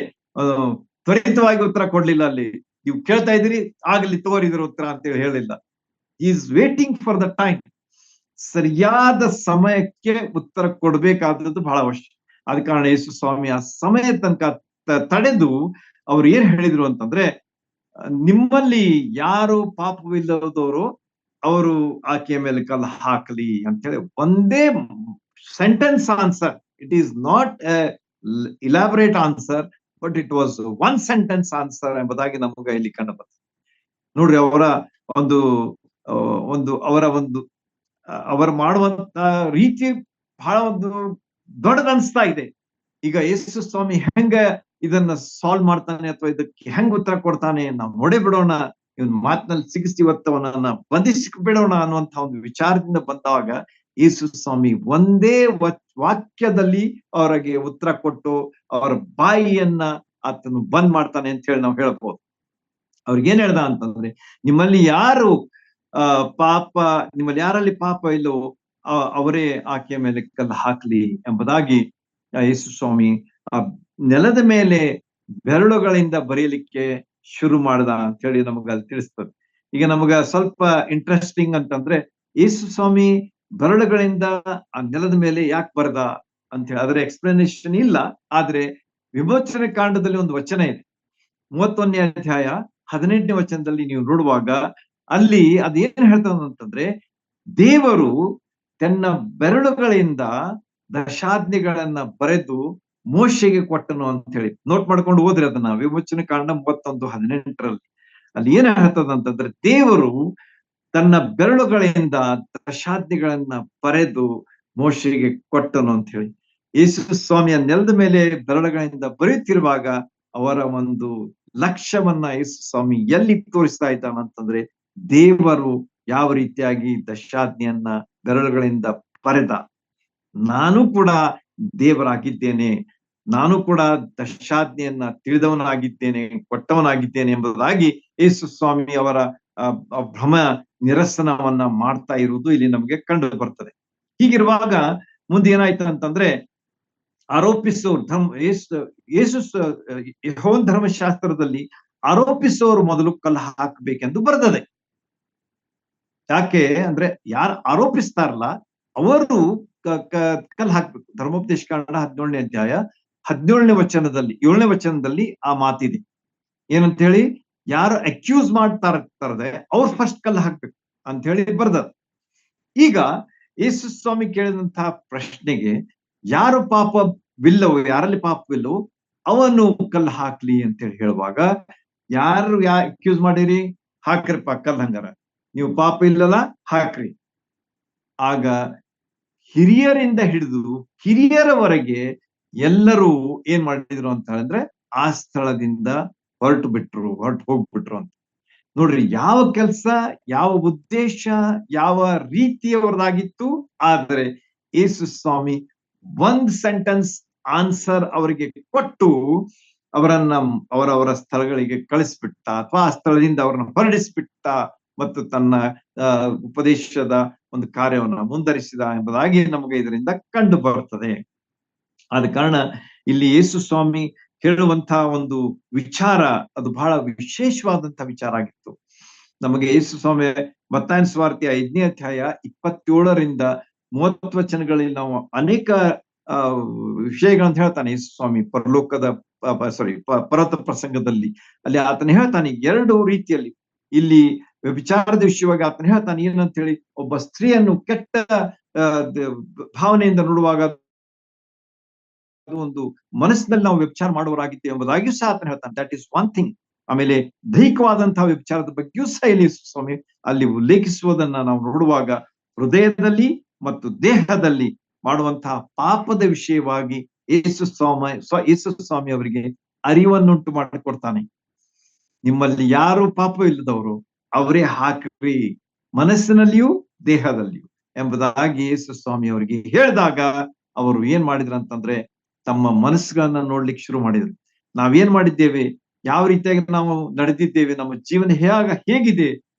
S1: ತ್ವರಿತವಾಗಿ ಉತ್ತರ ಕೊಡ್ಲಿಲ್ಲ. ಅಲ್ಲಿ ನೀವು ಕೇಳ್ತಾ ಇದ್ದೀರಿ, ಆಗಲಿ ತೋರಿದ್ರ ಉತ್ತರ ಅಂತೇಳಿ ಹೇಳಿಲ್ಲ. Is waiting for the time. ಸರಿಯಾದ ಸಮಯಕ್ಕೆ ಉತ್ತರ ಕೊಡ್ಬೇಕಾದದ್ದು ಬಹಳ ಅವಶ್ಯ. ಆದ ಕಾರಣ ಯೇಸು ಸ್ವಾಮಿ ಆ ಸಮಯ ತನಕ ತಡೆದು ಅವ್ರು ಏನ್ ಹೇಳಿದ್ರು ಅಂತಂದ್ರೆ, ನಿಮ್ಮಲ್ಲಿ ಯಾರು ಪಾಪವಿಲ್ಲದವರು ಅವರು ಆಕೆಯ ಮೇಲೆ ಕಲ್ಲು ಹಾಕಲಿ ಅಂತ ಹೇಳಿ ಒಂದೇ sentence answer. It is not A elaborate answer, but it was one sentence answer ಎಂಬುದಾಗಿ ನಮಗೆ ಇಲ್ಲಿ ಕಂಡು ಬರ್ತದೆ. ನೋಡ್ರಿ, ಅವರು ಮಾಡುವಂತ ರೀತಿ ಬಹಳ ಒಂದು ದೊಡ್ಡದನ್ಸ್ತಾ ಇದೆ. ಈಗ ಯೇಸು ಸ್ವಾಮಿ ಹೆಂಗ ಇದನ್ನ ಸಾಲ್ವ್ ಮಾಡ್ತಾನೆ ಅಥವಾ ಇದಕ್ಕೆ ಹೆಂಗ್ ಉತ್ತರ ಕೊಡ್ತಾನೆ, ನಾವು ನೋಡೇ ಬಿಡೋಣ, ಇವನ್ ಮಾತಿನಲ್ಲಿ ಸಿಗಿಸಿ ಇವತ್ತವನನ್ನ ಬಂಧಿಸಿ ಬಿಡೋಣ ಅನ್ನುವಂತ ಒಂದು ವಿಚಾರದಿಂದ ಬಂದಾಗ ಯೇಸು ಸ್ವಾಮಿ ಒಂದೇ ವಾಕ್ಯದಲ್ಲಿ ಅವರಿಗೆ ಉತ್ತರ ಕೊಟ್ಟು ಅವರ ಬಾಯಿಯನ್ನ ಆತನು ಬಂದ್ ಮಾಡ್ತಾನೆ ಅಂತ ಹೇಳಿ ನಾವು ಹೇಳ್ಬೋದು. ಅವ್ರಿಗೆ ಏನ್ ಹೇಳ್ದ ಅಂತಂದ್ರೆ, ನಿಮ್ಮಲ್ಲಿ ಯಾರು ಪಾಪ ನಿಮ್ಮಲ್ಲಿ ಯಾರಲ್ಲಿ ಪಾಪ ಇಲ್ಲವೋ ಅವರೇ ಆಕೆಯ ಮೇಲೆ ಕಲ್ಲು ಹಾಕ್ಲಿ ಎಂಬುದಾಗಿ ಯೇಸು ಸ್ವಾಮಿ ಆ ನೆಲದ ಮೇಲೆ ಬೆರಳುಗಳಿಂದ ಬರೆಯಲಿಕ್ಕೆ ಶುರು ಮಾಡ್ದ ಅಂತ ಹೇಳಿ ನಮಗ ಅಲ್ಲಿ ತಿಳಿಸ್ತದೆ. ಈಗ ನಮಗ ಸ್ವಲ್ಪ ಇಂಟ್ರೆಸ್ಟಿಂಗ್ ಅಂತಂದ್ರೆ, ಯೇಸು ಸ್ವಾಮಿ ಬೆರಳುಗಳಿಂದ ಆ ನೆಲದ ಮೇಲೆ ಯಾಕೆ ಬರೆದ ಅಂತ ಹೇಳಿ ಅದರ ಎಕ್ಸ್ಪ್ಲನೇಷನ್ ಇಲ್ಲ. ಆದ್ರೆ ವಿಮೋಚನೆ ಕಾಂಡದಲ್ಲಿ ಒಂದು ವಚನ ಇದೆ, 31ನೇ ಅಧ್ಯಾಯ 18ನೇ ವಚನದಲ್ಲಿ ನೀವು ನೋಡುವಾಗ ಅಲ್ಲಿ ಅದೇನ್ ಹೇಳ್ತದ ಅಂತಂದ್ರೆ, ದೇವರು ತನ್ನ ಬೆರಳುಗಳಿಂದ ದಶಾಜ್ಞೆಗಳನ್ನ ಬರೆದು ಮೋಶೆಗೆ ಕೊಟ್ಟನು ಅಂತ ಹೇಳಿ ನೋಟ್ ಮಾಡ್ಕೊಂಡು ಹೋದ್ರೆ ಅದನ್ನ ವಿಮೋಚನೆ ಕಾಂಡ 31:18 ಅಲ್ಲಿ ಏನ್ ಹೇಳ್ತದ ಅಂತಂದ್ರೆ, ದೇವರು ತನ್ನ ಬೆರಳುಗಳಿಂದ ದಶಾಜ್ಞೆಗಳನ್ನ ಬರೆದು ಮೋಶೆಗೆ ಕೊಟ್ಟನು ಅಂತ ಹೇಳಿ. ಯೇಸು ಸ್ವಾಮಿಯ ನೆಲದ ಮೇಲೆ ಬೆರಳುಗಳಿಂದ ಬರೆಯುತ್ತಿರುವಾಗ ಅವರ ಒಂದು ಲಕ್ಷ್ಯವನ್ನ ಯೇಸು ಸ್ವಾಮಿ ಎಲ್ಲಿ ತೋರಿಸ್ತಾ ಇದ್ದಾನಂತಂದ್ರೆ, ದೇವರು ಯಾವ ರೀತಿಯಾಗಿ ದಶಾಜ್ಞೆಯನ್ನ ಬೆರಳುಗಳಿಂದ ಬರೆದ, ನಾನು ಕೂಡ ದೇವರಾಗಿದ್ದೇನೆ, ನಾನು ಕೂಡ ದಶಾಜ್ಞೆಯನ್ನ ತಿಳಿದವನಾಗಿದ್ದೇನೆ, ಕೊಟ್ಟವನಾಗಿದ್ದೇನೆ ಎಂಬುದಾಗಿ ಯೇಸು ಸ್ವಾಮಿ ಅವರ ಭ್ರಮ ನಿರಸನವನ್ನ ಮಾಡ್ತಾ ಇರುವುದು ಇಲ್ಲಿ ನಮಗೆ ಕಂಡು ಬರ್ತದೆ. ಹೀಗಿರುವಾಗ ಮುಂದೆ ಏನಾಯ್ತು ಅಂತಂದ್ರೆ, ಆರೋಪಿಸೋರು ಯೆಹೋವನ ಧರ್ಮಶಾಸ್ತ್ರದಲ್ಲಿ ಆರೋಪಿಸೋರು ಮೊದಲು ಕಲ್ಲು ಹಾಕಬೇಕೆಂದು ಬರ್ತದೆ. ಯಾಕೆ ಅಂದ್ರೆ, ಯಾರು ಆರೋಪಿಸ್ತಾರಲ್ಲ ಅವರು ಕಲ್ಲು ಹಾಕ್ಬೇಕು. ಧರ್ಮೋಪದೇಶ ಕಾಂಡ 17ನೇ ಅಧ್ಯಾಯ 17ನೇ ವಚನದಲ್ಲಿ 7ನೇ ವಚನದಲ್ಲಿ ಆ ಮಾತಿದೆ. ಏನಂತ ಹೇಳಿ, ಯಾರು ಅಕ್ಯೂಸ್ ಮಾಡ್ತಾ ಇರ್ತಾರೆ ಅವ್ರು ಫಸ್ಟ್ ಕಲ್ಲು ಹಾಕ್ಬೇಕು ಅಂತ ಹೇಳಿ ಬರ್ದದ. ಈಗ ಯೇಸು ಸ್ವಾಮಿ ಕೇಳಿದಂತಹ ಪ್ರಶ್ನೆಗೆ, ಯಾರು ಪಾಪವಿಲ್ಲವೋ, ಯಾರಲ್ಲಿ ಪಾಪವಿಲ್ಲವೋ ಅವನು ಕಲ್ಲು ಹಾಕ್ಲಿ ಅಂತ ಹೇಳಿ ಹೇಳುವಾಗ, ಯಾರು ಅಕ್ಯೂಸ್ ಮಾಡಿರಿ, ಹಾಕ್ರಿಪ್ಪ ಕಲ್ಲು, ಹಂಗಾರ ನೀವು ಪಾಪ ಇಲ್ಲಲ್ಲ ಹಾಕ್ರಿ. ಆಗ ಹಿರಿಯರಿಂದ ಹಿಡಿದು ಕಿರಿಯರವರೆಗೆ ಎಲ್ಲರೂ ಏನ್ ಮಾಡಿದ್ರು ಅಂತ ಹೇಳಿದ್ರೆ, ಆ ಸ್ಥಳದಿಂದ ಹೊರಟು ಹೋಗ್ಬಿಟ್ರು ಅಂತ ನೋಡ್ರಿ. ಯಾವ ಕೆಲಸ, ಯಾವ ಉದ್ದೇಶ, ಯಾವ ರೀತಿಯವರದಾಗಿತ್ತು, ಆದ್ರೆ ಯೇಸು ಸ್ವಾಮಿ ಒಂದ್ ಸೆಂಟೆನ್ಸ್ ಆನ್ಸರ್ ಅವರಿಗೆ ಕೊಟ್ಟು ಅವರವರ ಸ್ಥಳಗಳಿಗೆ ಕಳಿಸ್ಬಿಟ್ಟ, ಅಥವಾ ಆ ಸ್ಥಳದಿಂದ ಅವರನ್ನ ಹೊರಡಿಸ್ಬಿಟ್ಟ ಮತ್ತು ತನ್ನ ಉಪದೇಶದ ಒಂದು ಕಾರ್ಯವನ್ನ ಮುಂದರಿಸಿದ ಎಂಬುದಾಗಿ ನಮಗೆ ಇದರಿಂದ ಕಂಡು ಬರುತ್ತದೆ. ಆದ ಕಾರಣ ಇಲ್ಲಿ ಯೇಸು ಸ್ವಾಮಿ ಹೇಳುವಂತಹ ಒಂದು ವಿಚಾರ ಅದು ಬಹಳ ವಿಶೇಷವಾದಂತಹ ವಿಚಾರ ಆಗಿತ್ತು. ನಮಗೆ ಯೇಸು ಸ್ವಾಮಿ ಮತ್ತಾಯನ ಸುವಾರ್ತೆ 5ನೇ ಅಧ್ಯಾಯ 27ರಿಂದ 30 ವಚನಗಳಲ್ಲಿ ನಾವು ಅನೇಕ ವಿಷಯಗಳಂತ ಹೇಳ್ತಾನೆ ಯೇಸು ಸ್ವಾಮಿ. ಪರಲೋಕದ ಪರ್ವತ ಪ್ರಸಂಗದಲ್ಲಿ ಅಲ್ಲಿ ಆತನ ಹೇಳ್ತಾನೆ ಎರಡು ರೀತಿಯಲ್ಲಿ. ಇಲ್ಲಿ ವಿಚಾರದ ವಿಷಯವಾಗಿ ಆತನ ಹೇಳ್ತಾನೆ ಏನಂತ ಹೇಳಿ, ಒಬ್ಬ ಸ್ತ್ರೀಯನ್ನು ಕೆಟ್ಟ ಭಾವನೆಯಿಂದ ನೋಡುವಾಗ ಒಂದು ಮನಸ್ಸಿನಲ್ಲಿ ನಾವು ವ್ಯಭಿಚಾರ ಮಾಡುವರಾಗಿದ್ದೇವೆ ಎಂಬುದಾಗಿಯೂ ಸಹ ಆತನ ಹೇಳ್ತಾನೆ. That is one thing. ಆಮೇಲೆ ದೈಹಿಕವಾದಂತಹ ವ್ಯಭಿಚಾರದ ಬಗ್ಗೆಯೂ ಸಹ ಇಲ್ಲಿ ಸ್ವಾಮಿ ಅಲ್ಲಿ ಉಲ್ಲೇಖಿಸುವುದನ್ನ ನಾವು ನೋಡುವಾಗ, ಹೃದಯದಲ್ಲಿ ಮತ್ತು ದೇಹದಲ್ಲಿ ಮಾಡುವಂತಹ ಪಾಪದ ವಿಷಯವಾಗಿ ಯೇಸು ಸ್ವಾಮಿ ಅವರಿಗೆ ಅರಿವನ್ನುಂಟು ಮಾಡಿಕೊಡ್ತಾನೆ. ನಿಮ್ಮಲ್ಲಿ ಯಾರು ಪಾಪ ಇಲ್ಲದವರು ಅವರೇ ಹಾಕ್ರಿ, ಮನಸ್ಸಿನಲ್ಲಿಯೂ ದೇಹದಲ್ಲಿಯೂ ಎಂಬುದಾಗಿ ಯೇಸು ಸ್ವಾಮಿ ಅವರಿಗೆ ಹೇಳಿದಾಗ ಅವರು ಏನ್ ಮಾಡಿದ್ರು ಅಂತಂದ್ರೆ, ತಮ್ಮ ಮನಸ್ಸುಗಳನ್ನ ನೋಡ್ಲಿಕ್ಕೆ ಶುರು ಮಾಡಿದ್ರು. ನಾವೇನ್ ಮಾಡಿದ್ದೇವೆ, ಯಾವ ರೀತಿಯಾಗಿ ನಾವು ನಡೆದಿದ್ದೇವೆ, ನಮ್ಮ ಜೀವನ ಹೇಗಿದೆ,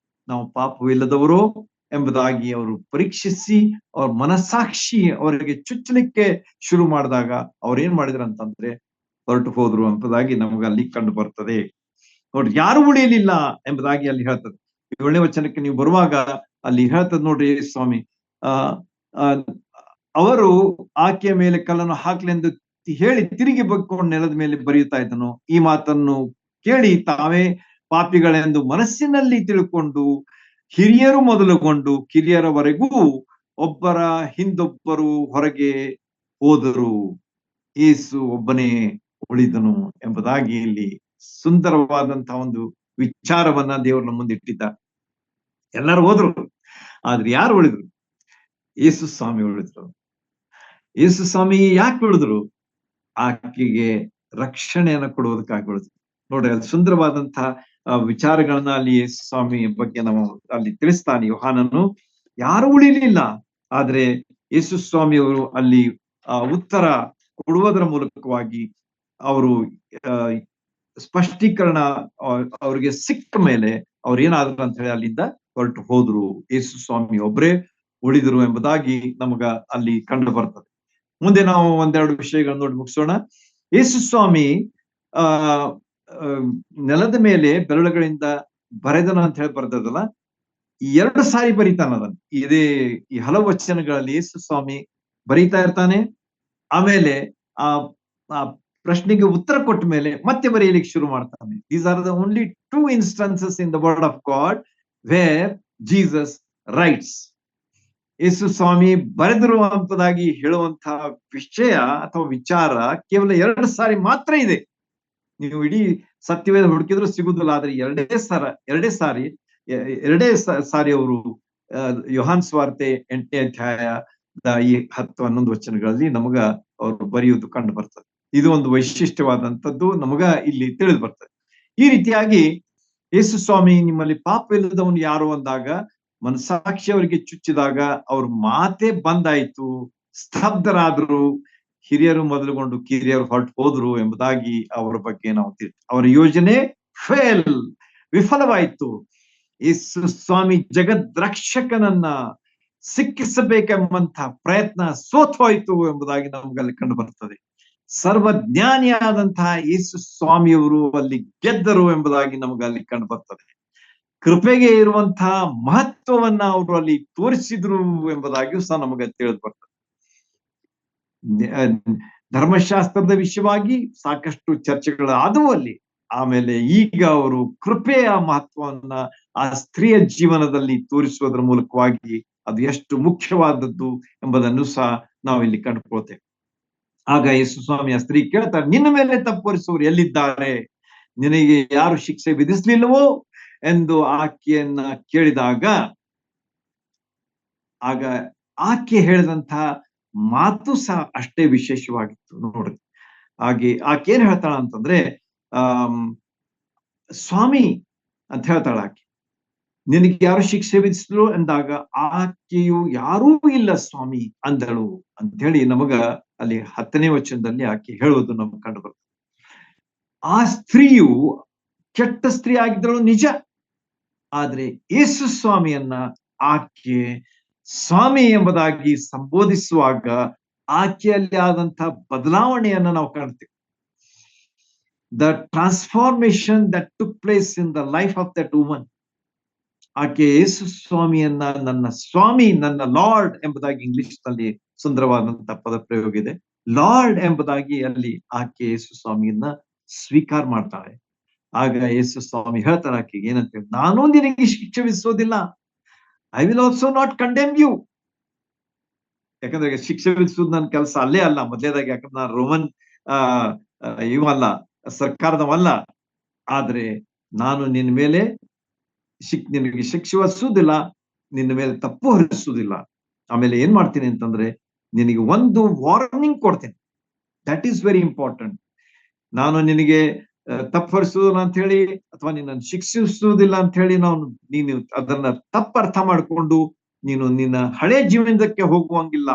S1: ನಾವು ಪಾಪವಿಲ್ಲದವರು ಎಂಬುದಾಗಿ ಅವರು ಪರೀಕ್ಷಿಸಿ ಅವ್ರ ಮನಸ್ಸಾಕ್ಷಿ ಅವರಿಗೆ ಚುಚ್ಚಲಿಕ್ಕೆ ಶುರು ಮಾಡಿದಾಗ ಅವ್ರು ಏನ್ ಮಾಡಿದ್ರು ಅಂತಂದ್ರೆ ಹೊರಟು ಹೋದ್ರು ಎಂಬುದಾಗಿ ನಮಗೆ ಅಲ್ಲಿ ಕಂಡು ಬರ್ತದೆ. ನೋಡ್ರಿ, ಯಾರು ಉಳಿಯಲಿಲ್ಲ ಎಂಬುದಾಗಿ ಅಲ್ಲಿ ಹೇಳ್ತದೆ. 7ನೇ ವಚನಕ್ಕೆ ನೀವು ಬರುವಾಗ ಅಲ್ಲಿ ಹೇಳ್ತದೆ ನೋಡ್ರಿ, ಸ್ವಾಮಿ ಅವರು ಆಕೆಯ ಮೇಲೆ ಕಲ್ಲನ್ನು ಹಾಕ್ಲೆಂದು ಹೇಳಿ ತಿರುಗಿ ಬಗ್ಕೊಂಡು ನೆಲದ ಮೇಲೆ ಬರೆಯುತ್ತಾ ಇದ್ದನು. ಈ ಮಾತನ್ನು ಕೇಳಿ ತಾವೇ ಪಾಪಿಗಳೆಂದು ಮನಸ್ಸಿನಲ್ಲಿ ತಿಳ್ಕೊಂಡು ಹಿರಿಯರು ಮೊದಲುಗೊಂಡು ಕಿರಿಯರವರೆಗೂ ಒಬ್ಬರ ಹಿಂದೊಬ್ಬರು ಹೊರಗೆ ಹೋದರು, ಯೇಸು ಒಬ್ಬನೇ ಉಳಿದನು ಎಂಬುದಾಗಿ ಇಲ್ಲಿ ಸುಂದರವಾದಂತಹ ಒಂದು ವಿಚಾರವನ್ನ ದೇವರನ್ನ ಮುಂದಿಟ್ಟಿದ್ದ. ಎಲ್ಲರೂ ಹೋದ್ರು, ಆದ್ರೆ ಯಾರು ಉಳಿದ್ರು? ಯೇಸು ಸ್ವಾಮಿ ಉಳಿದ್ರು. ಯೇಸು ಸ್ವಾಮಿ ಯಾಕೆ ಉಳಿದ್ರು? ಆಕೆಗೆ ರಕ್ಷಣೆಯನ್ನ ಕೊಡುವುದಕ್ಕಾಗಿ ನೋಡ್ರಿ, ಅಲ್ಲಿ ಸುಂದರವಾದಂತಹ ವಿಚಾರಗಳನ್ನ ಅಲ್ಲಿ ಯೇಸು ಸ್ವಾಮಿ ಬಗ್ಗೆ ನಾವು ಅಲ್ಲಿ ತಿಳಿಸ್ತಾನೆ ಯೋಹಾನನು. ಯಾರು ಉಳಿಲಿಲ್ಲ, ಆದ್ರೆ ಯೇಸು ಸ್ವಾಮಿಯವರು ಅಲ್ಲಿ ಉತ್ತರ ಕೊಡುವುದರ ಮೂಲಕವಾಗಿ ಅವರು ಸ್ಪಷ್ಟೀಕರಣ ಅವ್ರಿಗೆ ಸಿಕ್ಕ ಮೇಲೆ ಅವ್ರು ಏನಾದ್ರು ಅಂತ ಹೇಳಿ ಅಲ್ಲಿಂದ ಹೊರಟು ಹೋದ್ರು. ಯೇಸು ಸ್ವಾಮಿ ಒಬ್ಬರೇ ಉಳಿದರು ಎಂಬುದಾಗಿ ನಮಗ ಅಲ್ಲಿ ಕಂಡು ಬರ್ತದೆ. ಮುಂದೆ ನಾವು ಒಂದೆರಡು ವಿಷಯಗಳನ್ನು ನೋಡಿ ಮುಗಿಸೋಣ. ಯೇಸು ಸ್ವಾಮಿ ನೆಲದ ಮೇಲೆ ಬೆರಳುಗಳಿಂದ ಬರೆದನ ಅಂತ ಹೇಳಿ ಬರ್ತದಲ್ಲ, 2 ಸಾರಿ ಬರೀತಾನ ಅದನ್ನು. ಈ ಹಲವು ವಚನಗಳಲ್ಲಿ ಯೇಸು ಸ್ವಾಮಿ ಬರೀತಾ ಇರ್ತಾನೆ, ಆಮೇಲೆ ಆ ಪ್ರಶ್ನೆಗೆ ಉತ್ತರ ಕೊಟ್ಟ ಮೇಲೆ ಮತ್ತೆ ಬರೆಯಲಿಕ್ಕೆ ಶುರು ಮಾಡ್ತಾನೆ. These are the only 2 instances in the word of God where Jesus writes. Yesu Swami ಬರೆದಿರುವಂತದಾಗಿ ಹೇಳುವಂತಹ ವಿಷಯ ಅಥವಾ ವಿಚಾರ ಕೇವಲ 2 ಸಾರಿ ಮಾತ್ರ ಇದೆ. ನೀವು ಇಡೀ ಸತ್ಯವೇದ ಹುಡುಕಿದ್ರು ಸಿಗುದಿಲ್ಲ. ಆದ್ರೆ ಎರಡೇ ಸಾರಿ ಅವರು ಯೋಹಾನ್ ಸ್ವಾರ್ತೆ 8ನೇ ಅಧ್ಯಾಯದ ಈ 10-11 ವಚನಗಳಲ್ಲಿ ನಮಗ ಅವರು ಬರೆಯುವುದು ಕಂಡು ಬರ್ತದೆ. ಇದು ಒಂದು ವೈಶಿಷ್ಟ್ಯವಾದಂಥದ್ದು ನಮಗ ಇಲ್ಲಿ ತಿಳಿದು ಬರ್ತದೆ. ಈ ರೀತಿಯಾಗಿ ಯೇಸು ಸ್ವಾಮಿ ನಿಮ್ಮಲ್ಲಿ ಪಾಪವಿಲ್ಲದವನು ಯಾರು ಅಂದಾಗ, ಮನಸಾಕ್ಷಿ ಅವರಿಗೆ ಚುಚ್ಚಿದಾಗ ಅವ್ರ ಮಾತೆ ಬಂದಾಯ್ತು, ಸ್ತಬ್ಧರಾದ್ರು, ಹಿರಿಯರು ಮೊದಲುಗೊಂಡು ಕಿರಿಯರು ಹೊರಟು ಹೋದ್ರು ಎಂಬುದಾಗಿ ಅವರ ಬಗ್ಗೆ ನಾವು ಅವರ ಯೋಜನೆ ವಿಫಲವಾಯಿತು. ಯೇಸು ಸ್ವಾಮಿ ಜಗದ್ರಕ್ಷಕನನ್ನ ಸಿಕ್ಕಿಸಬೇಕೆಂಬಂತ ಪ್ರಯತ್ನ ಸೋತೋಯ್ತು ಎಂಬುದಾಗಿ ನಮಗಲ್ಲಿ ಕಂಡು ಬರ್ತದೆ. ಸರ್ವಜ್ಞಾನಿಯಾದಂತಹ ಯೇಸು ಸ್ವಾಮಿಯವರು ಅಲ್ಲಿ ಗೆದ್ದರು ಎಂಬುದಾಗಿ ನಮಗಲ್ಲಿ ಕಂಡು ಬರ್ತದೆ. ಕೃಪೆಗೆ ಇರುವಂತಹ ಮಹತ್ವವನ್ನ ಅವರು ಅಲ್ಲಿ ತೋರಿಸಿದ್ರು ಎಂಬುದಾಗಿಯೂ ಸಹ ನಮಗೆ ತಿಳಿದು ಬರ್ತದೆ. ಧರ್ಮಶಾಸ್ತ್ರದ ವಿಷಯವಾಗಿ ಸಾಕಷ್ಟು ಚರ್ಚೆಗಳಾದವು ಅಲ್ಲಿ. ಆಮೇಲೆ ಈಗ ಅವರು ಕೃಪೆಯ ಮಹತ್ವವನ್ನ ಆ ಸ್ತ್ರೀಯ ಜೀವನದಲ್ಲಿ ತೋರಿಸುವುದರ ಮೂಲಕವಾಗಿ ಅದು ಎಷ್ಟು ಮುಖ್ಯವಾದದ್ದು ಎಂಬುದನ್ನು ಸಹ ನಾವು ಇಲ್ಲಿ ಕಂಡುಕೊಳ್ತೇವೆ. ಆಗ ಯೇಸು ಸ್ವಾಮಿ ಆ ಸ್ತ್ರೀ ಕೇಳ್ತಾರೆ, ನಿನ್ನ ಮೇಲೆ ತಪ್ಪುವರಿಸುವವರು ಎಲ್ಲಿದ್ದಾರೆ? ನಿನಗೆ ಯಾರು ಶಿಕ್ಷೆ ವಿಧಿಸ್ಲಿಲ್ಲವೋ ಎಂದು ಆಕೆಯನ್ನ ಕೇಳಿದಾಗ, ಆಗ ಆಕೆ ಹೇಳಿದಂತಹ ಮಾತು ಸಹ ಅಷ್ಟೇ ವಿಶೇಷವಾಗಿತ್ತು ನೋಡ್ರಿ. ಆಕೆ ಏನ್ ಹೇಳ್ತಾಳ ಅಂತಂದ್ರೆ, ಸ್ವಾಮಿ ಅಂತ ಹೇಳ್ತಾಳ ಆಕೆ. ನಿನಗೆ ಯಾರು ಶಿಕ್ಷೆ ವಿಧಿಸಿದ್ರು ಎಂದಾಗ ಆಕೆಯು ಯಾರೂ ಇಲ್ಲ ಸ್ವಾಮಿ ಅಂದಳು ಅಂತ ಹೇಳಿ ನಮಗ ಅಲ್ಲಿ 10ನೇ ವಚನದಲ್ಲಿ ಆಕೆ ಹೇಳುವುದು ನಮ್ಗೆ ಕಂಡು ಬರ್ತದೆ. ಆ ಸ್ತ್ರೀಯು ಕೆಟ್ಟ ಸ್ತ್ರೀ ಆಗಿದ್ದಳು ನಿಜ, ಆದ್ರೆ ಯೇಸು ಸ್ವಾಮಿಯನ್ನ ಆಕೆ ಸ್ವಾಮಿ ಎಂಬುದಾಗಿ ಸಂಬೋಧಿಸುವಾಗ ಆಕೆಯಲ್ಲಿ ಆದಂತಹ ಬದಲಾವಣೆಯನ್ನ ನಾವು ಕಾಣ್ತೇವೆ. The transformation that took place in the life of that woman. ಆಕೆ ಯೇಸು ಸ್ವಾಮಿಯನ್ನ ನನ್ನ ಸ್ವಾಮಿ, ನನ್ನ ಲಾರ್ಡ್ ಎಂಬುದಾಗಿ ಇಂಗ್ಲಿಷ್ ನಲ್ಲಿ ಸುಂದರವಾದಂತಹ ಪದ ಪ್ರಯೋಗ ಇದೆ. ಲಾರ್ಡ್ ಎಂಬುದಾಗಿ ಅಲ್ಲಿ ಆಕೆ ಯೇಸು ಸ್ವಾಮಿಯನ್ನ ಸ್ವೀಕಾರ ಮಾಡ್ತಾಳೆ. ಆಗ ಯೇಸು ಸ್ವಾಮಿ ಹೇಳ್ತಾರೆ ಆಕೆಗೆ ಏನಂತ, ನಾನು ನಿನಗೆ ಶಿಕ್ಷೆ ವಿಧಿಸೋದಿಲ್ಲ, I will also not condemn you. ಯಾಕಂದ್ರೆ ಶಿಕ್ಷೆ ವಿಧಿಸುವುದು ನನ್ನ ಕೆಲಸ ಅಲ್ಲೇ ಅಲ್ಲ ಮೊದಲೇದಾಗಿ. ಯಾಕಂದ್ರೆ ನಾನು ರೋಮನ್ ಇವಲ್ಲ, ಸರ್ಕಾರದವಲ್ಲ. ಆದ್ರೆ ನಾನು ನಿನ್ನ ಮೇಲೆ ನಿನಗೆ ಶಿಕ್ಷೆ ಹೊರಿಸುವುದಿಲ್ಲ, ನಿನ್ನ ಮೇಲೆ ತಪ್ಪು ಹೊರಿಸುವುದಿಲ್ಲ. ಆಮೇಲೆ ಏನ್ ಮಾಡ್ತೀನಿ ಅಂತಂದ್ರೆ, ನಿನಗೆ ಒಂದು ವಾರ್ನಿಂಗ್ ಕೊಡ್ತೇನೆ. That is very important. ನಾನು ನಿನಗೆ ತಪ್ಪು ಹೊರಿಸುವುದಿಲ್ಲ ಅಂತ ಹೇಳಿ ಅಥವಾ ನಿನ್ನನ್ನು ಶಿಕ್ಷಿಸುವುದಿಲ್ಲ ಅಂತ ಹೇಳಿ ನೀನು ಅದನ್ನ ತಪ್ಪು ಅರ್ಥ ಮಾಡಿಕೊಂಡು ನೀನು ನಿನ್ನ ಹಳೆ ಜೀವನಕ್ಕೆ ಹೋಗುವಂಗಿಲ್ಲ.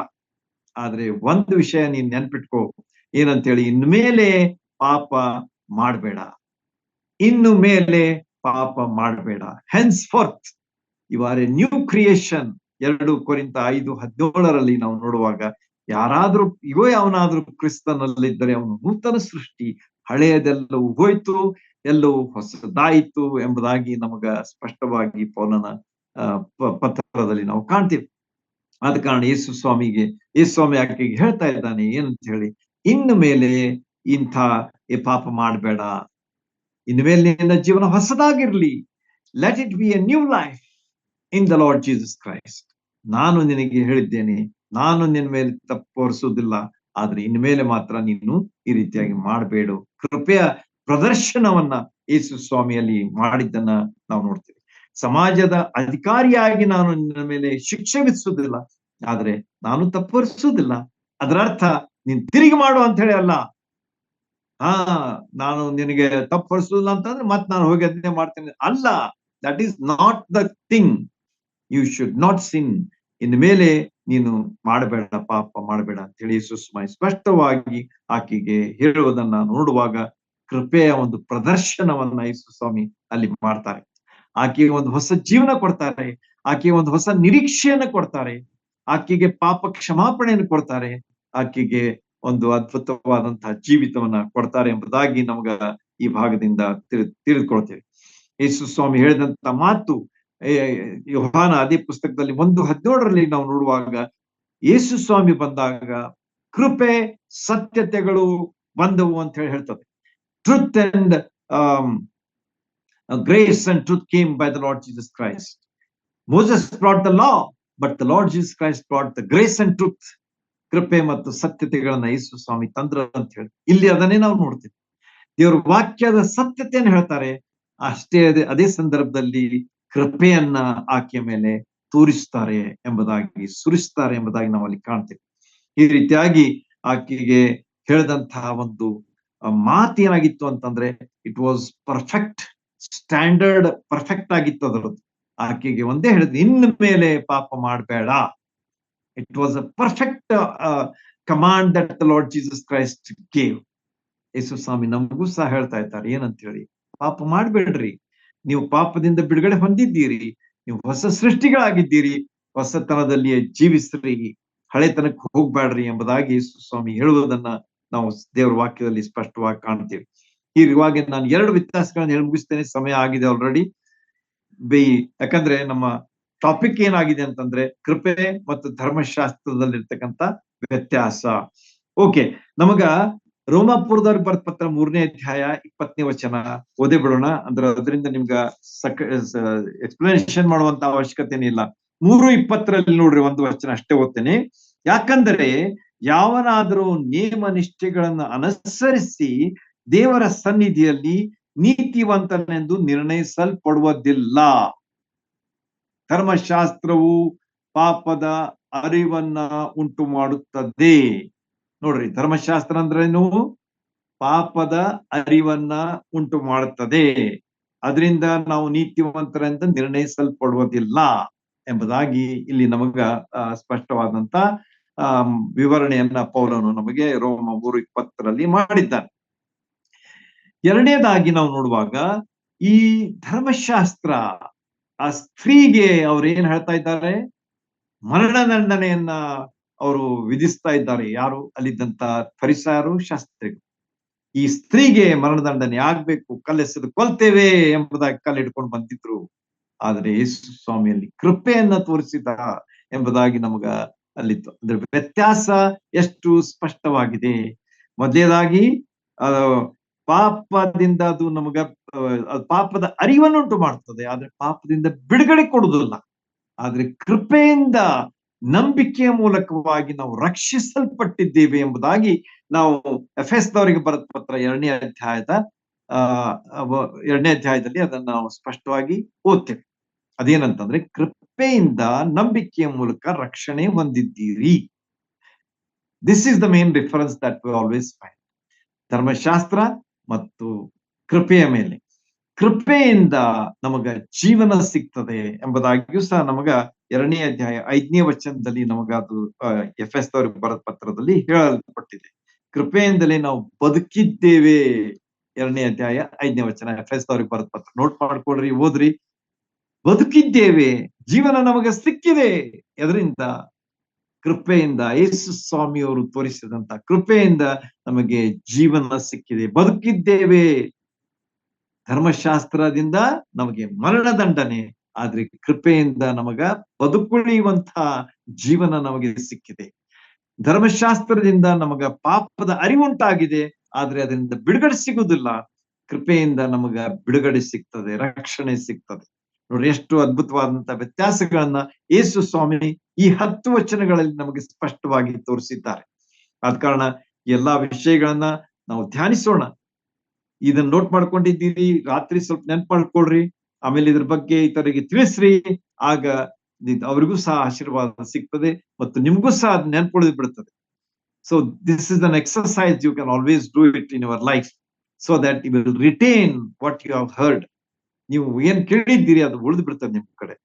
S1: ಆದ್ರೆ ಒಂದು ವಿಷಯ ನೀನ್ ನೆನ್ಪಿಟ್ಕೋ, ಏನಂತೇಳಿ, ಇನ್ಮೇಲೆ ಪಾಪ ಮಾಡಬೇಡ, ಇನ್ನು ಮೇಲೆ ಪಾಪ ಮಾಡಬೇಡ. Henceforth you are a new creation. 2 ಕೊರಿಂಥ 5:17 ನಾವು ನೋಡುವಾಗ, ಯಾರಾದ್ರೂ ಯಾವನಾದ್ರೂ ಕ್ರಿಸ್ತನಲ್ಲಿದ್ದರೆ ಅವನು ನೂತನ ಸೃಷ್ಟಿ, ಹಳೆಯದೆಲ್ಲವೂ ಹೋಯ್ತು, ಎಲ್ಲವೂ ಹೊಸದಾಯಿತು ಎಂಬುದಾಗಿ ನಮಗ ಸ್ಪಷ್ಟವಾಗಿ ಪೌಲನ ಪತ್ರದಲ್ಲಿ ನಾವು ಕಾಣ್ತೀವಿ. ಆದ ಕಾರಣ ಯೇಸು ಸ್ವಾಮಿ ಆಕೆಗೆ ಹೇಳ್ತಾ ಇದ್ದಾನೆ ಏನಂತ ಹೇಳಿ, ಇನ್ನು ಮೇಲೆ ಪಾಪ ಮಾಡಬೇಡ, ಇನ್ನು ಮೇಲೆ ನಿನ್ನ ಜೀವನ ಹೊಸದಾಗಿರ್ಲಿ. Let it be a new life in the Lord Jesus Christ. ನಾನು ನಿನಗೆ ಹೇಳಿದ್ದೇನೆ, ನಾನು ನಿನ್ನ ಮೇಲೆ ತಪ್ಪು ಹೊರಿಸುವುದಿಲ್ಲ, ಆದ್ರೆ ಇನ್ಮೇಲೆ ಮಾತ್ರ ನೀನು ಈ ರೀತಿಯಾಗಿ ಮಾಡಬೇಡ. ಕೃಪೆಯ ಪ್ರದರ್ಶನವನ್ನ ಯೇಸು ಸ್ವಾಮಿಯಲ್ಲಿ ಮಾಡಿದ್ದನ್ನ ನಾವು ನೋಡ್ತೇವೆ. ಸಮಾಜದ ಅಧಿಕಾರಿಯಾಗಿ ನಾನು ನಿನ್ನ ಮೇಲೆ ಶಿಕ್ಷೆ ವಿಧಿಸುವುದಿಲ್ಲ, ಆದ್ರೆ ನಾನು ತಪ್ಪು ಹೊರಿಸುವುದಿಲ್ಲ. ಅದರ ಅರ್ಥ ನೀನ್ ತಿರುಗಿ ಮಾಡು ಅಂತ ಹೇಳಿ ಅಲ್ಲ. ಹಾ, ನಾನು ನಿನಗೆ ತಪ್ಪು ಹೊರಿಸುದಿಲ್ಲ ಅಂತಂದ್ರೆ ಮತ್ತೆ ನಾನು ಹೋಗಿ ಅದನ್ನೇ ಮಾಡ್ತೇನೆ ಅಲ್ಲ. That is not the thing. You should not sin. ಇನ್ನು ಮೇಲೆ ನೀನು ಮಾಡಬೇಡ, ಪಾಪ ಮಾಡಬೇಡ ಅಂತ ಹೇಳಿ ಸುಷ್ಮಾ ಸ್ಪಷ್ಟವಾಗಿ ಆಕೆಗೆ ಹೇಳುವುದನ್ನ ನೋಡುವಾಗ ಕೃಪೆಯ ಒಂದು ಪ್ರದರ್ಶನವನ್ನ ಯೇಸು ಸ್ವಾಮಿ ಅಲ್ಲಿ ಮಾಡ್ತಾರೆ. ಆಕೆಗೆ ಒಂದು ಹೊಸ ಜೀವನ ಕೊಡ್ತಾರೆ, ಆಕೆಗೆ ಒಂದು ಹೊಸ ನಿರೀಕ್ಷೆಯನ್ನು ಕೊಡ್ತಾರೆ, ಆಕೆಗೆ ಪಾಪ ಕ್ಷಮಾಪಣೆಯನ್ನು ಕೊಡ್ತಾರೆ, ಆಕೆಗೆ ಒಂದು ಅದ್ಭುತವಾದಂತಹ ಜೀವಿತವನ್ನ ಕೊಡ್ತಾರೆ ಎಂಬುದಾಗಿ ನಮ್ಗ ಈ ಭಾಗದಿಂದ ತಿಳಿದುಕೊಳ್ತೇವೆ. ಯೇಸು ಸ್ವಾಮಿ ಹೇಳಿದಂತ ಮಾತು ಯೋಹಾನ ಅದೇ ಪುಸ್ತಕದಲ್ಲಿ 1:17 ನಾವು ನೋಡುವಾಗ ಯೇಸು ಸ್ವಾಮಿ ಬಂದಾಗ ಕೃಪೆ ಸತ್ಯತೆಗಳು ಬಂದವು ಅಂತ ಹೇಳಿ ಹೇಳ್ತದೆ. Truth and grace and truth came by the Lord Jesus Christ. Moses brought the law, but the Lord Jesus Christ brought the grace and truth. ಕೃಪೆ ಮತ್ತು ಸತ್ಯತೆಗಳನ್ನ ಯೇಸು ಸ್ವಾಮಿ ತಂದ್ರ ಅಂತ ಹೇಳಿ ಇಲ್ಲಿ ಅದನ್ನೇ ನಾವು ನೋಡ್ತೀವಿ. ದೇವರ ವಾಕ್ಯದ ಸತ್ಯತೆಯನ್ನು ಹೇಳ್ತಾರೆ, ಅಷ್ಟೇ ಅದೇ ಸಂದರ್ಭದಲ್ಲಿ ಕೃಪೆಯನ್ನ ಆಕೆಯ ಮೇಲೆ ತೋರಿಸ್ತಾರೆ ಎಂಬುದಾಗಿ, ಸುರಿಸ್ತಾರೆ ಎಂಬುದಾಗಿ ನಾವು ಅಲ್ಲಿ ಕಾಣ್ತೇವೆ. ಈ ರೀತಿಯಾಗಿ ಆಕೆಗೆ ಹೇಳಿದಂತಹ ಒಂದು ಮಾತು ಏನಾಗಿತ್ತು ಅಂತಂದ್ರೆ, it was perfect standard, perfect ಆಗಿತ್ತು ಅದರದ್ದು. ಆಕೆಗೆ ಒಂದೇ ಹೇಳಿದ್ರು, ಇನ್ನು ಮೇಲೆ ಪಾಪ ಮಾಡಬೇಡ. It was a perfect command that the Lord Jesus Christ gave. Yesu Swami ನಮಗೂ ಸಹ ಹೇಳ್ತಾ ಇದ್ದಾರೆ ಏನಂತ ಹೇಳಿ, ಪಾಪ ಮಾಡ್ಬೇಡ್ರಿ, ನೀವು ಪಾಪದಿಂದ ಬಿಡುಗಡೆ ಹೊಂದಿದ್ದೀರಿ, ನೀವು ಹೊಸ ಸೃಷ್ಟಿಗಳಾಗಿದ್ದೀರಿ, ಹೊಸತನದಲ್ಲಿಯೇ ಜೀವಿಸ್ರಿ, ಹಳೆತನಕ್ಕೆ ಹೋಗ್ಬೇಡ್ರಿ ಎಂಬುದಾಗಿ ಯೇಸು ಸ್ವಾಮಿ ಹೇಳುವುದನ್ನ ನಾವು ದೇವರ ವಾಕ್ಯದಲ್ಲಿ ಸ್ಪಷ್ಟವಾಗಿ ಕಾಣ್ತೀವಿ. ಹೀಗಾಗಿ ನಾನು 2 ವ್ಯತ್ಯಾಸಗಳನ್ನ ಹೇಳಿ ಮುಗಿಸ್ತೇನೆ, ಸಮಯ ಆಗಿದೆ ಆಲ್ರೆಡಿ. ಯಾಕಂದ್ರೆ ನಮ್ಮ ಟಾಪಿಕ್ ಏನಾಗಿದೆ ಅಂತಂದ್ರೆ ಕೃಪೆ ಮತ್ತು ಧರ್ಮಶಾಸ್ತ್ರದಲ್ಲಿರ್ತಕ್ಕಂಥ ವ್ಯತ್ಯಾಸ. ಓಕೆ, ನಮಗ ರೋಮಾಪುರದವ್ರಿಗೆ ಬರೆದ ಪತ್ರ 3ನೇ ಅಧ್ಯಾಯ 20ನೇ ವಚನ ಓದೇ ಬಿಡೋಣ. ಅಂದ್ರೆ ಅದರಿಂದ ನಿಮ್ಗ ಎಕ್ಸ್ಪ್ಲನೇಷನ್ ಮಾಡುವಂತ ಅವಶ್ಯಕತೆ ಇಲ್ಲ. 3:20 ನೋಡ್ರಿ, ಒಂದು ವಚನ ಅಷ್ಟೇ ಓದ್ತೇನೆ. ಯಾಕಂದರೆ ಯಾವನಾದರೂ ನೇಮ ನಿಷ್ಠೆಗಳನ್ನು ಅನುಸರಿಸಿ ದೇವರ ಸನ್ನಿಧಿಯಲ್ಲಿ ನೀತಿವಂತನೆಂದು ನಿರ್ಣಯಿಸಲ್ಪಡುವುದಿಲ್ಲ. ಧರ್ಮಶಾಸ್ತ್ರವು ಪಾಪದ ಅರಿವನ್ನ ಉಂಟು ಮಾಡುತ್ತದೆ. ನೋಡ್ರಿ, ಧರ್ಮಶಾಸ್ತ್ರ ಅಂದ್ರೇನು? ಪಾಪದ ಅರಿವನ್ನ ಉಂಟು ಮಾಡುತ್ತದೆ. ಅದರಿಂದ ನಾವು ನೀತಿವಂತರೆಂದು ನಿರ್ಣಯಿಸಲ್ಪಡುವುದಿಲ್ಲ ಎಂಬುದಾಗಿ ಇಲ್ಲಿ ನಮಗ ಸ್ಪಷ್ಟವಾದಂತ ವಿವರಣೆಯನ್ನ ಪೌಲನು ನಮಗೆ ರೋಮ 3:20 ಮಾಡಿದ್ದಾನೆ. ಎರಡನೇದಾಗಿ ನಾವು ನೋಡುವಾಗ ಈ ಧರ್ಮಶಾಸ್ತ್ರ ಆ ಸ್ತ್ರೀಗೆ ಅವ್ರು ಏನ್ ಹೇಳ್ತಾ ಇದ್ದಾರೆ, ಮರಣದಂಡನೆಯನ್ನ ಅವರು ವಿಧಿಸ್ತಾ ಇದ್ದಾರೆ. ಯಾರು? ಅಲ್ಲಿದ್ದಂತ ಫರಿಸಾಯರು, ಶಾಸ್ತ್ರಿಗಳು. ಈ ಸ್ತ್ರೀಗೆ ಮರಣದಂಡನೆ ಆಗ್ಬೇಕು, ಕಲ್ಲೆಸೆದು ಕೊಲ್ತೇವೆ ಎಂಬುದಾಗಿ ಕಲ್ಲಿಡ್ಕೊಂಡು ಬಂದಿದ್ರು. ಆದ್ರೆ ಯೇಸು ಸ್ವಾಮಿಯಲ್ಲಿ ಕೃಪೆಯನ್ನ ತೋರಿಸಿದ ಎಂಬುದಾಗಿ ನಮಗ ಅಲ್ಲಿತ್ತು. ಅಂದ್ರೆ ವ್ಯತ್ಯಾಸ ಎಷ್ಟು ಸ್ಪಷ್ಟವಾಗಿದೆ. ಮೊದಲನೇದಾಗಿ ಪಾಪದಿಂದ ಅದು ನಮಗ ಪಾಪದ ಅರಿವನ್ನುಂಟು ಮಾಡ್ತದೆ, ಆದ್ರೆ ಪಾಪದಿಂದ ಬಿಡುಗಡೆ ಕೊಡುವುದಿಲ್ಲ. ಆದ್ರೆ ಕೃಪೆಯಿಂದ ನಂಬಿಕೆಯ ಮೂಲಕವಾಗಿ ನಾವು ರಕ್ಷಿಸಲ್ಪಟ್ಟಿದ್ದೇವೆ ಎಂಬುದಾಗಿ ನಾವು ಎಫೆಸದವರಿಗೆ ಬರೆದ ಪತ್ರ 2ನೇ ಅಧ್ಯಾಯದಲ್ಲಿ ಅದನ್ನ ನಾವು ಸ್ಪಷ್ಟವಾಗಿ ಓದ್ತೇವೆ. ಅದೇನಂತಂದ್ರೆ, ಕೃಪೆಯಿಂದ ನಂಬಿಕೆಯ ಮೂಲಕ ರಕ್ಷಣೆ ಹೊಂದಿದ್ದೀರಿ. This is the main difference that we always find. ಧರ್ಮಶಾಸ್ತ್ರ ಮತ್ತು ಕೃಪೆಯ ಮೇಲೆ. ಕೃಪೆಯಿಂದ ನಮಗ ಜೀವನ ಸಿಗ್ತದೆ ಎಂಬುದಾಗಿಯೂ ಸಹ ನಮಗ 2ನೇ ಅಧ್ಯಾಯ 5ನೇ ವಚನದಲ್ಲಿ ನಮಗ ಅದು ಎಫೆಸದವರಿಗೆ ಬರೆದ ಪತ್ರದಲ್ಲಿ ಹೇಳಲ್ಪಟ್ಟಿದೆ. ಕೃಪೆಯಿಂದಲೇ ನಾವು ಬದುಕಿದ್ದೇವೆ. 2ನೇ ಅಧ್ಯಾಯ 5ನೇ ವಚನ ಎಫೆಸದವರಿಗೆ ಬರೆದ ಪತ್ರ. ನೋಟ್ ಮಾಡ್ಕೊಳ್ರಿ, ಓದ್ರಿ. ಬದುಕಿದ್ದೇವೆ, ಜೀವನ ನಮಗೆ ಸಿಕ್ಕಿದೆ. ಎದರಿಂದ? ಕೃಪೆಯಿಂದ. ಯೇಸು ಸ್ವಾಮಿಯವರು ತೋರಿಸಿದಂತ ಕೃಪೆಯಿಂದ ನಮಗೆ ಜೀವನ ಸಿಕ್ಕಿದೆ, ಬದುಕಿದ್ದೇವೆ. ಧರ್ಮಶಾಸ್ತ್ರದಿಂದ ನಮಗೆ ಮರಣದಂಡನೆ, ಆದ್ರೆ ಕೃಪೆಯಿಂದ ನಮಗ ಬದುಕುಳಿಯುವಂತಹ ಜೀವನ ನಮಗೆ ಸಿಕ್ಕಿದೆ. ಧರ್ಮಶಾಸ್ತ್ರದಿಂದ ನಮಗ ಪಾಪದ ಅರಿವುಂಟಾಗಿದೆ, ಆದ್ರೆ ಅದರಿಂದ ಬಿಡುಗಡೆ ಸಿಗುವುದಿಲ್ಲ. ಕೃಪೆಯಿಂದ ನಮಗ ಬಿಡುಗಡೆ ಸಿಗ್ತದೆ, ರಕ್ಷಣೆ ಸಿಗ್ತದೆ. ನೋಡ್ರಿ, ಎಷ್ಟು ಅದ್ಭುತವಾದಂತಹ ವ್ಯತ್ಯಾಸಗಳನ್ನ ಯೇಸು ಸ್ವಾಮಿ ಈ 10 ವಚನಗಳಲ್ಲಿ ನಮಗೆ ಸ್ಪಷ್ಟವಾಗಿ ತೋರಿಸಿದ್ದಾರೆ. ಆದ ಕಾರಣ ಎಲ್ಲಾ ವಿಷಯಗಳನ್ನ ನಾವು ಧ್ಯಾನಿಸೋಣ. ಇದನ್ನ ನೋಟ್ ಮಾಡ್ಕೊಂಡಿದ್ದೀರಿ, ರಾತ್ರಿ ಸ್ವಲ್ಪ ನೆನ್ಪು ಮಾಡ್ಕೊಳ್ರಿ, ಆಮೇಲೆ ಇದ್ರ ಬಗ್ಗೆ ಇತರಿಗೆ ತಿಳಿಸ್ರಿ. ಆಗ ಅವರಿಗೂ ಸಹ ಆಶೀರ್ವಾದ ಸಿಗ್ತದೆ ಮತ್ತು ನಿಮ್ಗೂ ಸಹ ಅದ್ ನೆನ್ಪುಳಿದು ಬಿಡ್ತದೆ. So this is an exercise you can always do it in your life so that you will retain what you have heard. ನೀವು ಏನ್ ಕೇಳಿದ್ದೀರಿ ಅದು ಉಳಿದು ಬಿಡ್ತದೆ ನಿಮ್ ಕಡೆ.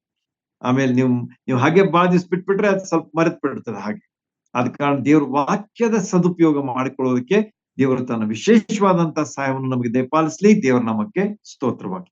S1: ಆಮೇಲೆ ನೀವು ಹಾಗೆ ಬಾಳ ದಿವ್ಸ ಬಿಟ್ಬಿಟ್ರೆ ಅದು ಸ್ವಲ್ಪ ಮರೆತು ಬಿಡ್ತದೆ ಹಾಗೆ. ಆದ ಕಾರಣ ದೇವ್ರ ವಾಕ್ಯದ ಸದುಪಯೋಗ ಮಾಡಿಕೊಳ್ಳೋದಕ್ಕೆ ದೇವರು ತನ್ನ ವಿಶೇಷವಾದಂತಹ ಸಹಾಯವನ್ನು ನಮಗೆ ದಯಪಾಲಿಸ್ಲಿ. ದೇವರ ನಾಮಕ್ಕೆ ಸ್ತೋತ್ರವಾಗಿ.